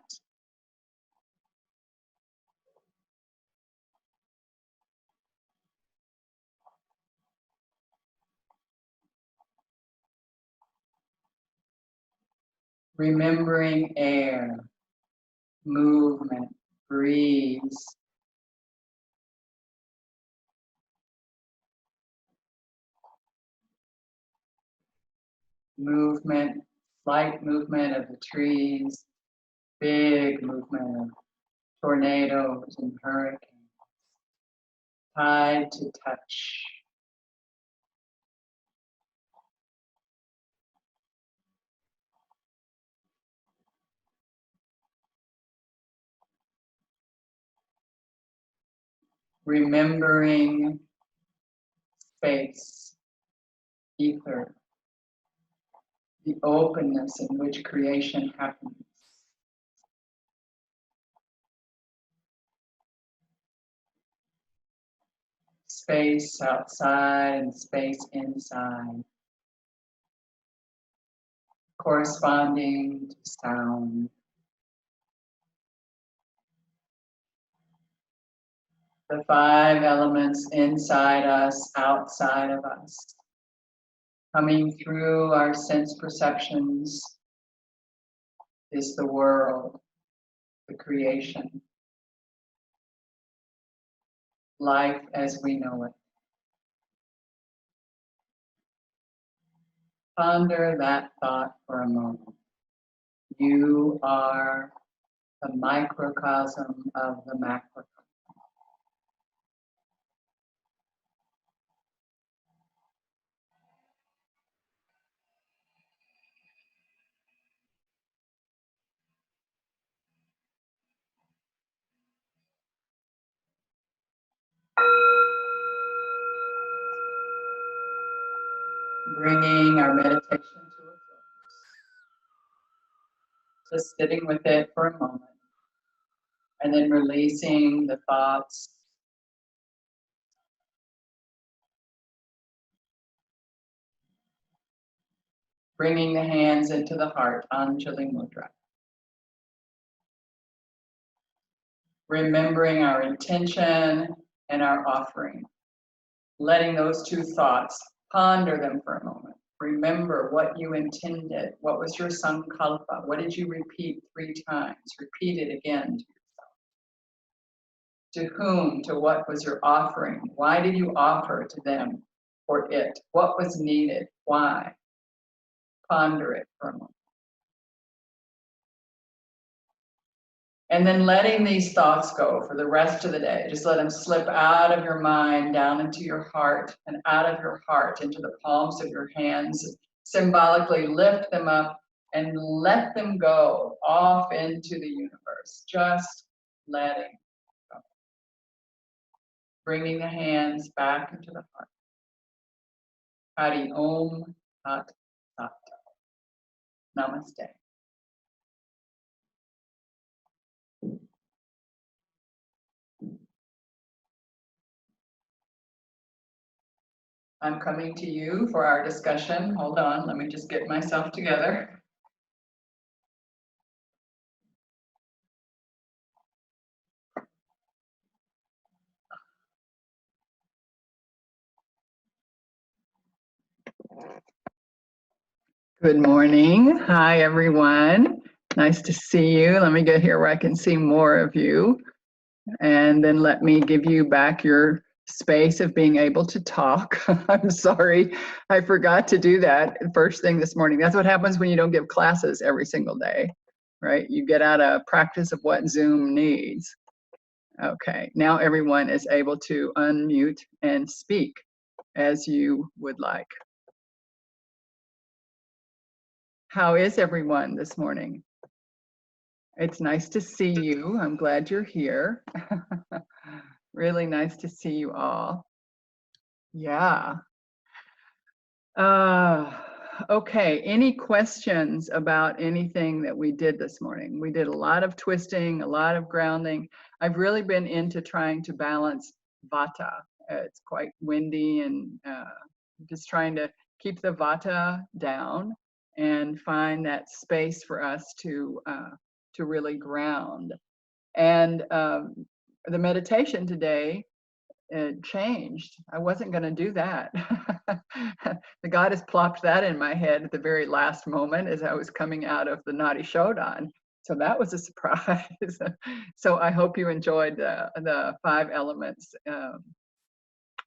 Remembering air, movement, breeze, movement, slight movement of the trees, big movement of tornadoes and hurricanes, tied to touch. Remembering space, ether, the openness in which creation happens. Space outside and space inside, corresponding to sound. The 5 elements inside us, outside of us, coming through our sense perceptions is the world, the creation, life as we know it. Ponder that thought for a moment. You are the microcosm of the macrocosm. Bringing our meditation to a close. Just sitting with it for a moment. And then releasing the thoughts. Bringing the hands into the heart, Anjali Mudra. Remembering our intention and our offering. Letting those 2 thoughts, ponder them for a moment. Remember what you intended. What was your sankalpa? What did you repeat 3 times? Repeat it again to yourself. To whom? To what was your offering? Why did you offer to them? for it? What was needed? Why? Ponder it for a moment. And then letting these thoughts go for the rest of the day. Just let them slip out of your mind, down into your heart, and out of your heart into the palms of your hands. Symbolically lift them up and let them go off into the universe. Just letting go. Bringing the hands back into the heart. Hari Om Tat Sat. Namaste. I'm coming to you for our discussion. Hold on, let me just get myself together. Good morning. Hi, everyone. Nice to see you. Let me get here where I can see more of you. And then let me give you back your space of being able to talk. I'm sorry, I forgot to do that first thing this morning. That's what happens when you don't give classes every single day, right? You get out of practice of what Zoom needs. Okay, now everyone is able to unmute and speak as you would like. How is everyone this morning? It's nice to see you. I'm glad you're here. Really nice to see you all. Yeah. Okay, any questions about anything that we did this morning? We did a lot of twisting, a lot of grounding. I've really been into trying to balance Vata. It's quite windy and just trying to keep the Vata down and find that space for us to really ground. And the meditation today, it changed. I wasn't going to do that. The goddess plopped that in my head at the very last moment as I was coming out of the Nadi Shodan. So that was a surprise. So I hope you enjoyed the 5 elements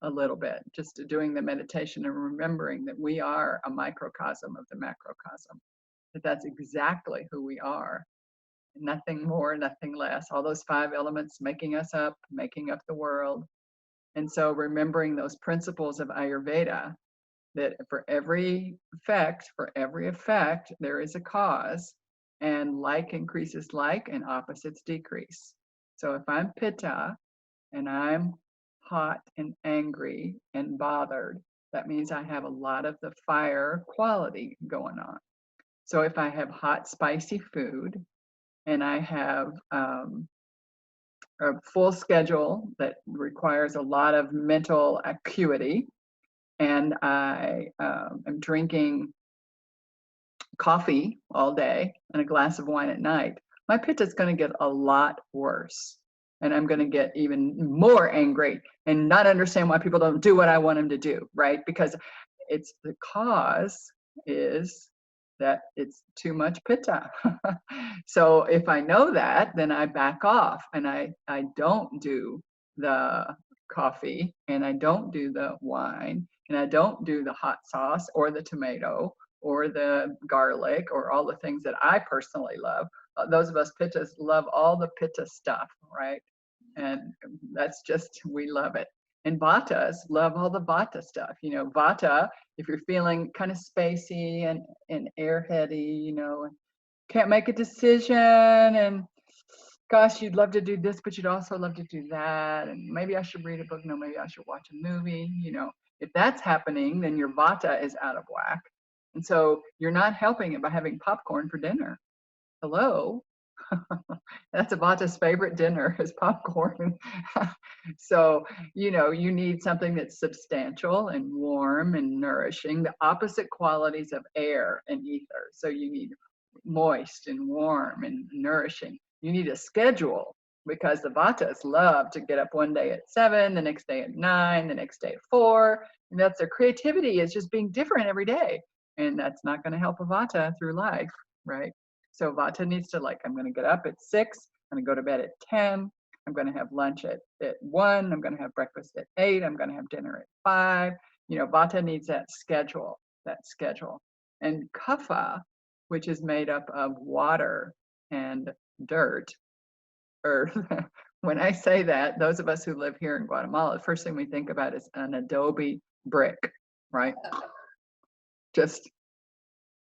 a little bit, just doing the meditation and remembering that we are a microcosm of the macrocosm, that that's exactly who we are. Nothing more, nothing less. All those 5 elements making us up, making up the world. And so remembering those principles of Ayurveda, that for every effect, there is a cause, and like increases like and opposites decrease. So if I'm Pitta and I'm hot and angry and bothered, that means I have a lot of the fire quality going on. So if I have hot, spicy food and I have a full schedule that requires a lot of mental acuity, and I am drinking coffee all day and a glass of wine at night, my pitta is going to get a lot worse. And I'm going to get even more angry and not understand why people don't do what I want them to do, right? Because it's the cause is that it's too much pitta. So if I know that, then I back off and I don't do the coffee and I don't do the wine and I don't do the hot sauce or the tomato or the garlic or all the things that I personally love. Those of us pittas love all the pitta stuff, right? And that's just, we love it. And Vatas love all the Vata stuff. You know, Vata, if you're feeling kind of spacey and airheady, you know, can't make a decision and gosh, you'd love to do this, but you'd also love to do that. And maybe I should read a book. No, maybe I should watch a movie. You know, if that's happening, then your Vata is out of whack. And so you're not helping it by having popcorn for dinner. Hello? That's a Vata's favorite dinner is popcorn. So, you know, you need something that's substantial and warm and nourishing, the opposite qualities of air and ether. So you need moist and warm and nourishing. You need a schedule because the Vatas love to get up one day at 7, the next day at 9, the next day at 4. And that's their creativity is just being different every day. And that's not going to help a Vata through life, right? So Vata needs to I'm going to get up at 6, I'm going to go to bed at 10, I'm going to have lunch at 1, I'm going to have breakfast at 8, I'm going to have dinner at 5. Vata needs that schedule. And Kapha, which is made up of water and dirt, earth. When I say that, those of us who live here in Guatemala, the first thing we think about is an adobe brick, right? Just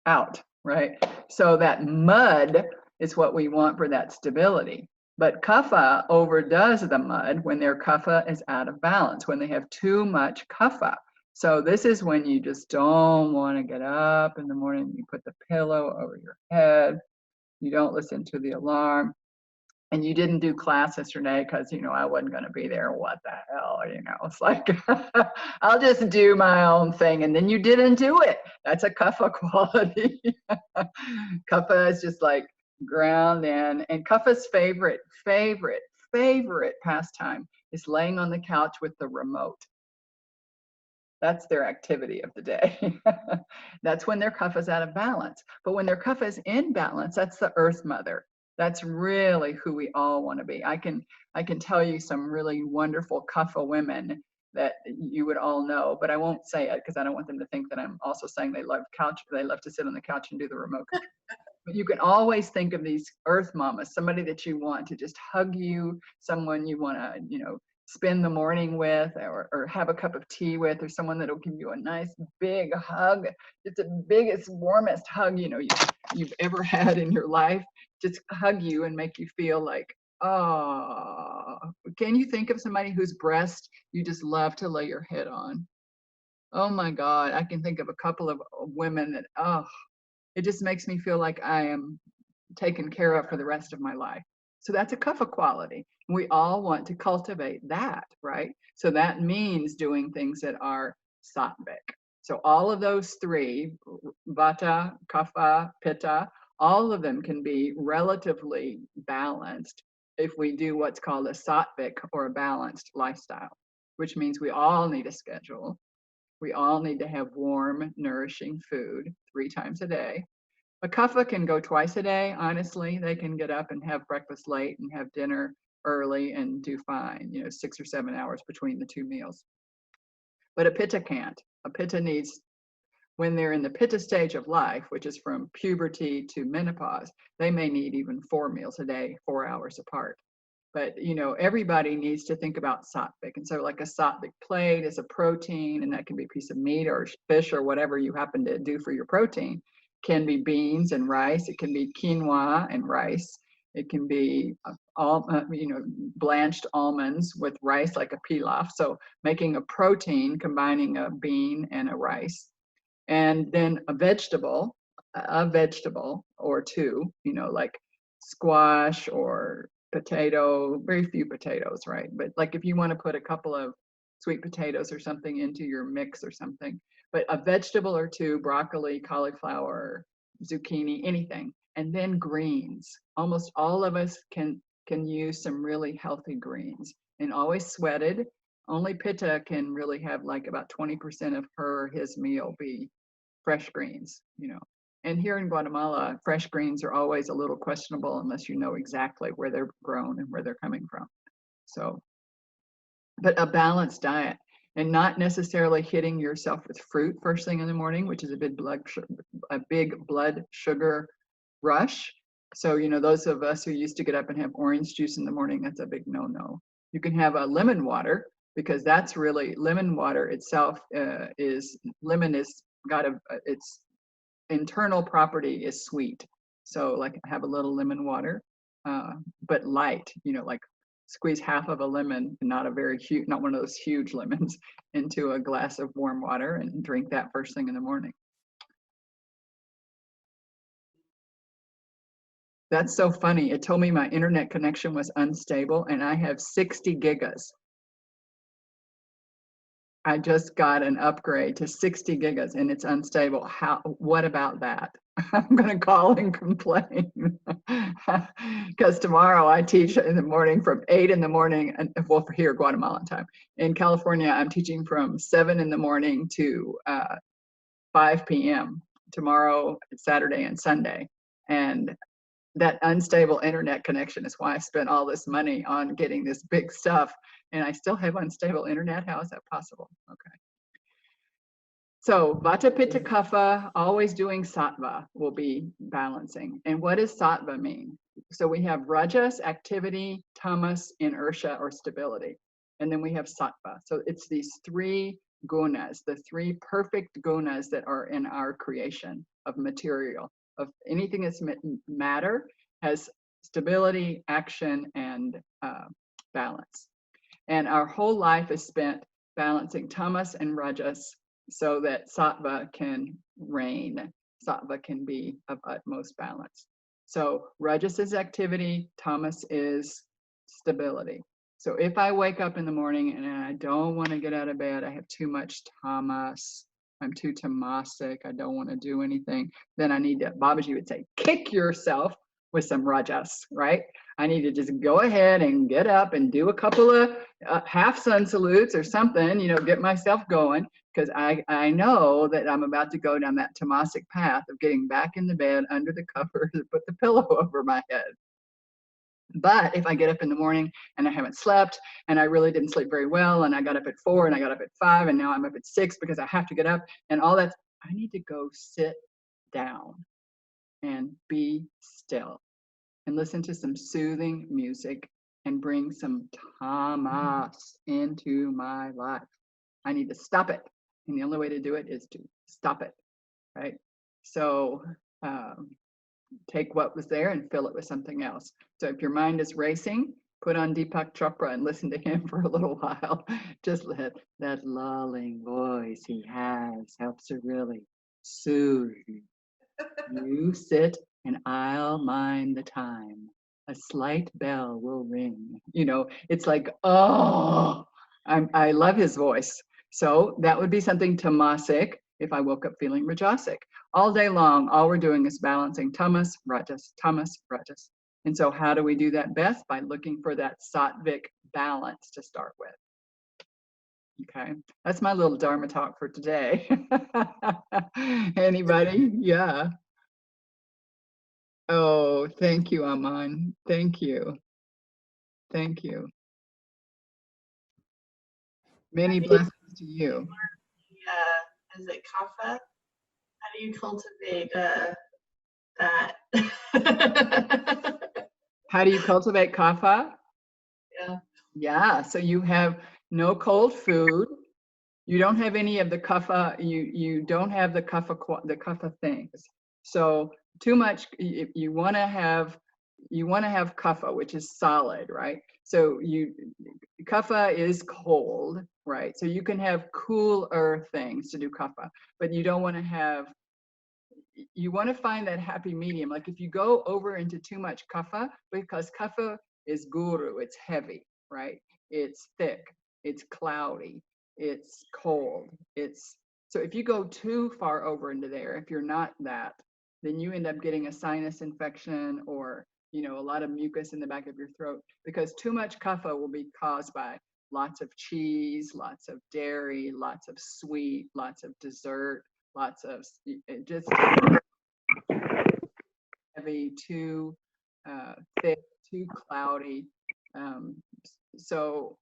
out, right? So that mud is what we want for that stability. But kapha overdoes the mud when their kapha is out of balance, when they have too much kapha. So this is when you just don't want to get up in the morning. You put the pillow over your head. You don't listen to the alarm. And you didn't do class yesterday because, I wasn't going to be there. What the hell, it's like, I'll just do my own thing. And then you didn't do it. That's a kapha quality. Kapha is just like ground in. And kapha's favorite pastime is laying on the couch with the remote. That's their activity of the day. That's when their kapha is out of balance. But when their kapha is in balance, that's the earth mother. That's really who we all want to be. I can tell you some really wonderful kapha women that you would all know, but I won't say it because I don't want them to think that I'm also saying they love to sit on the couch and do the remote control. But you can always think of these earth mamas, somebody that you want to just hug you, someone you want to, spend the morning with or have a cup of tea with, or someone that'll give you a nice big hug. It's the biggest, warmest hug, you've ever had in your life. Just hug you and make you feel like, oh, can you think of somebody whose breast you just love to lay your head on? Oh my God, I can think of a couple of women that, it just makes me feel like I am taken care of for the rest of my life. So that's a kapha quality. We all want to cultivate that, right? So that means doing things that are sattvic. So all of those three, vata, kapha, pitta, all of them can be relatively balanced if we do what's called a sattvic or a balanced lifestyle, which means we all need a schedule. We all need to have warm, nourishing food 3 times a day. A kapha can go twice a day, honestly. They can get up and have breakfast late and have dinner early and do fine, 6 or 7 hours between the 2 meals. But a pitta can't. A pitta needs, when they're in the pitta stage of life, which is from puberty to menopause, they may need even 4 meals a day, 4 hours apart. But, everybody needs to think about sattvic. And so like a sattvic plate is a protein, and that can be a piece of meat or fish or whatever you happen to do for your protein. Can be beans and rice. It can be quinoa and rice. It can be blanched almonds with rice, like a pilaf. So making a protein, combining a bean and a rice. And then a vegetable or 2, like squash or potato, very few potatoes, right? But like if you want to put a couple of sweet potatoes or something into your mix or something, but a vegetable or 2, broccoli, cauliflower, zucchini, anything. And then greens. Almost all of us can use some really healthy greens, and always sweated. Only pitta can really have like about 20% of his meal be fresh greens, And here in Guatemala, fresh greens are always a little questionable unless you know exactly where they're grown and where they're coming from. So, but a balanced diet, and not necessarily hitting yourself with fruit first thing in the morning, which is a big blood sugar rush. So, those of us who used to get up and have orange juice in the morning, that's a big no-no. You can have a lemon water, because that's really, lemon water itself is got its internal property is sweet. So like have a little lemon water, but light, like squeeze half of a lemon, not one of those huge lemons, into a glass of warm water and drink that first thing in the morning. That's so funny. It told me my internet connection was unstable, and I have 60 gigas. I just got an upgrade to 60 gigas and it's unstable. What about that? I'm going to call and complain because tomorrow I teach in the morning from 8 in the morning, and well, for here, Guatemalan time. In California, I'm teaching from 7 in the morning to 5 p.m. tomorrow, Saturday and Sunday. And that unstable internet connection is why I spent all this money on getting this big stuff, and I still have unstable internet. How is that possible? Okay. So Vata, Pitta, Kapha, always doing Sattva will be balancing. And what does Sattva mean? So we have Rajas, activity, Tamas, inertia or stability. And then we have Sattva. So it's these three gunas, the three perfect gunas that are in our creation of material, of anything that's matter, has stability, action, and balance. And our whole life is spent balancing tamas and rajas so that sattva can reign. Sattva can be of utmost balance. So rajas is activity, tamas is stability. So if I wake up in the morning and I don't want to get out of bed, I have too much tamas, I'm too tamasic, I don't want to do anything, then I need to, Babaji would say, kick yourself with some rajas, right? I need to just go ahead and get up and do a couple of half sun salutes or something, you know, get myself going, because I know that I'm about to go down that tamasic path of getting back in the bed under the covers and put the pillow over my head. But if I get up in the morning and I haven't slept and I really didn't sleep very well and I got up at 4 and I got up at 5 and now I'm up at 6 because I have to get up and all that, I need to go sit down and be still and listen to some soothing music and bring some tamas into my life. I need to stop it. And the only way to do it is to stop it, right? So take what was there and fill it with something else. So if your mind is racing, put on Deepak Chopra and listen to him for a little while. Just let that lulling voice he has helps to really soothe you. You sit and I'll mind the time. A slight bell will ring. You know, it's like, oh, I love his voice. So that would be something tamasic if I woke up feeling rajasic. All day long, all we're doing is balancing tamas, rajas, tamas, rajas. And so how do we do that best? By looking for that sattvic balance to start with. Okay, that's my little Dharma talk for today. Anybody? Yeah. Oh, thank you, Aman. Thank you. Thank you. Many blessings to you. Is it kapha? How do you cultivate that? How do you cultivate kapha? Yeah. Yeah, so you have no cold food. You don't have any of the kapha, you don't have the kapha things. So too much, you want to have kapha, which is solid, right? So kapha is cold, right? So you can have cooler things to do kapha, but you don't want to have, you want to find that happy medium. Like if you go over into too much kapha, because kapha is guru, it's heavy, right? It's thick, it's cloudy, it's cold. So if you go too far over into there, if you're not that, then you end up getting a sinus infection or, you know, a lot of mucus in the back of your throat, because too much kapha will be caused by lots of cheese, lots of dairy, lots of sweet, lots of dessert, lots of just heavy, too thick, too cloudy. So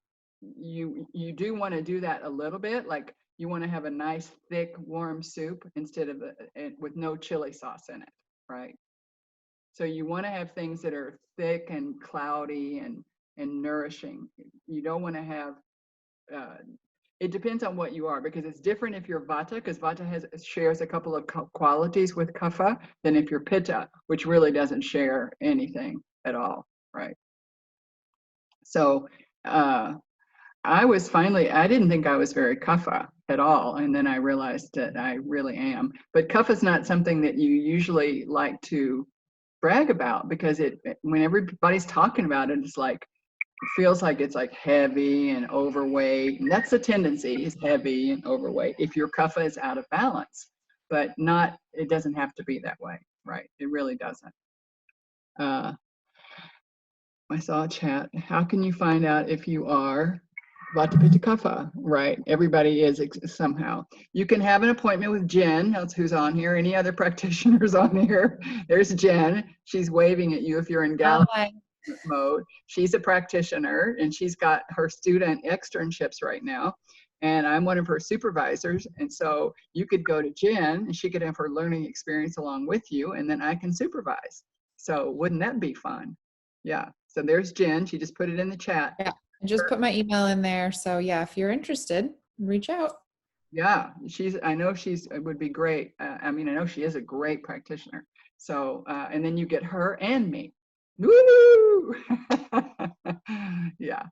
you do want to do that a little bit. Like you want to have a nice thick warm soup instead of with no chili sauce in it, right? So you want to have things that are thick and cloudy and nourishing. You don't want to have it depends on what you are, because it's different if you're Vata, because Vata shares a couple of qualities with Kapha, than if you're Pitta, which really doesn't share anything at all, right? So I didn't think I was very Kapha at all, and then I realized that I really am. But Kapha is not something that you usually like to brag about, because when everybody's talking about it, it's like, it feels like it's like heavy and overweight. And that's the tendency, is heavy and overweight if your kapha is out of balance, but it doesn't have to be that way, right? It really doesn't. I saw a chat. How can you find out if you are Vata Pitta Kapha? Right, everybody is somehow. You can have an appointment with Jen, who's on here. Any other practitioners on here? There's Jen. She's waving at you if you're in Galaxy mode. She's a practitioner and she's got her student externships right now. and I'm one of her supervisors. And so you could go to Jen and she could have her learning experience along with you, and then I can supervise. So wouldn't that be fun? Yeah. So there's Jen. She just put it in the chat. Yeah, I just put my email in there. So yeah, if you're interested, reach out. Yeah, I know it would be great. I mean, I know she is a great practitioner. So, and then you get her and me. Woo! Yeah.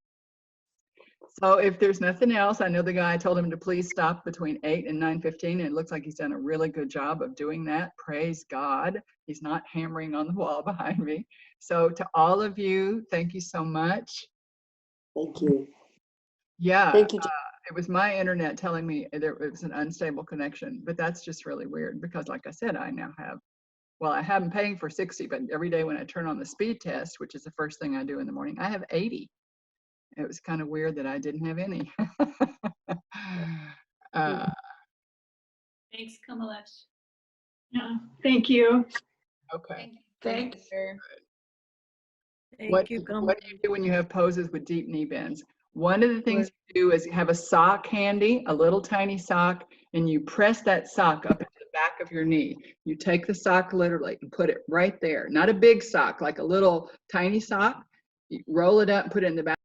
So if there's nothing else, I know the guy, I told him to please stop between 8 and 9:15, and it looks like he's done a really good job of doing that. Praise God. He's not hammering on the wall behind me. So to all of you, thank you so much. Thank you. Yeah. Thank you. It was my internet telling me it was an unstable connection, but that's just really weird because, like I said, I now have, well, I haven't paying for 60, but every day when I turn on the speed test, which is the first thing I do in the morning, I have 80. It was kind of weird that I didn't have any. Thanks, Kamalesh. Yeah, thank you. Okay. Thanks. What do you do when you have poses with deep knee bends? One of the things you do is have a sock handy, a little tiny sock, and you press that sock up into the back of your knee. You take the sock literally and put it right there. Not a big sock, like a little tiny sock. You roll it up and put it in the back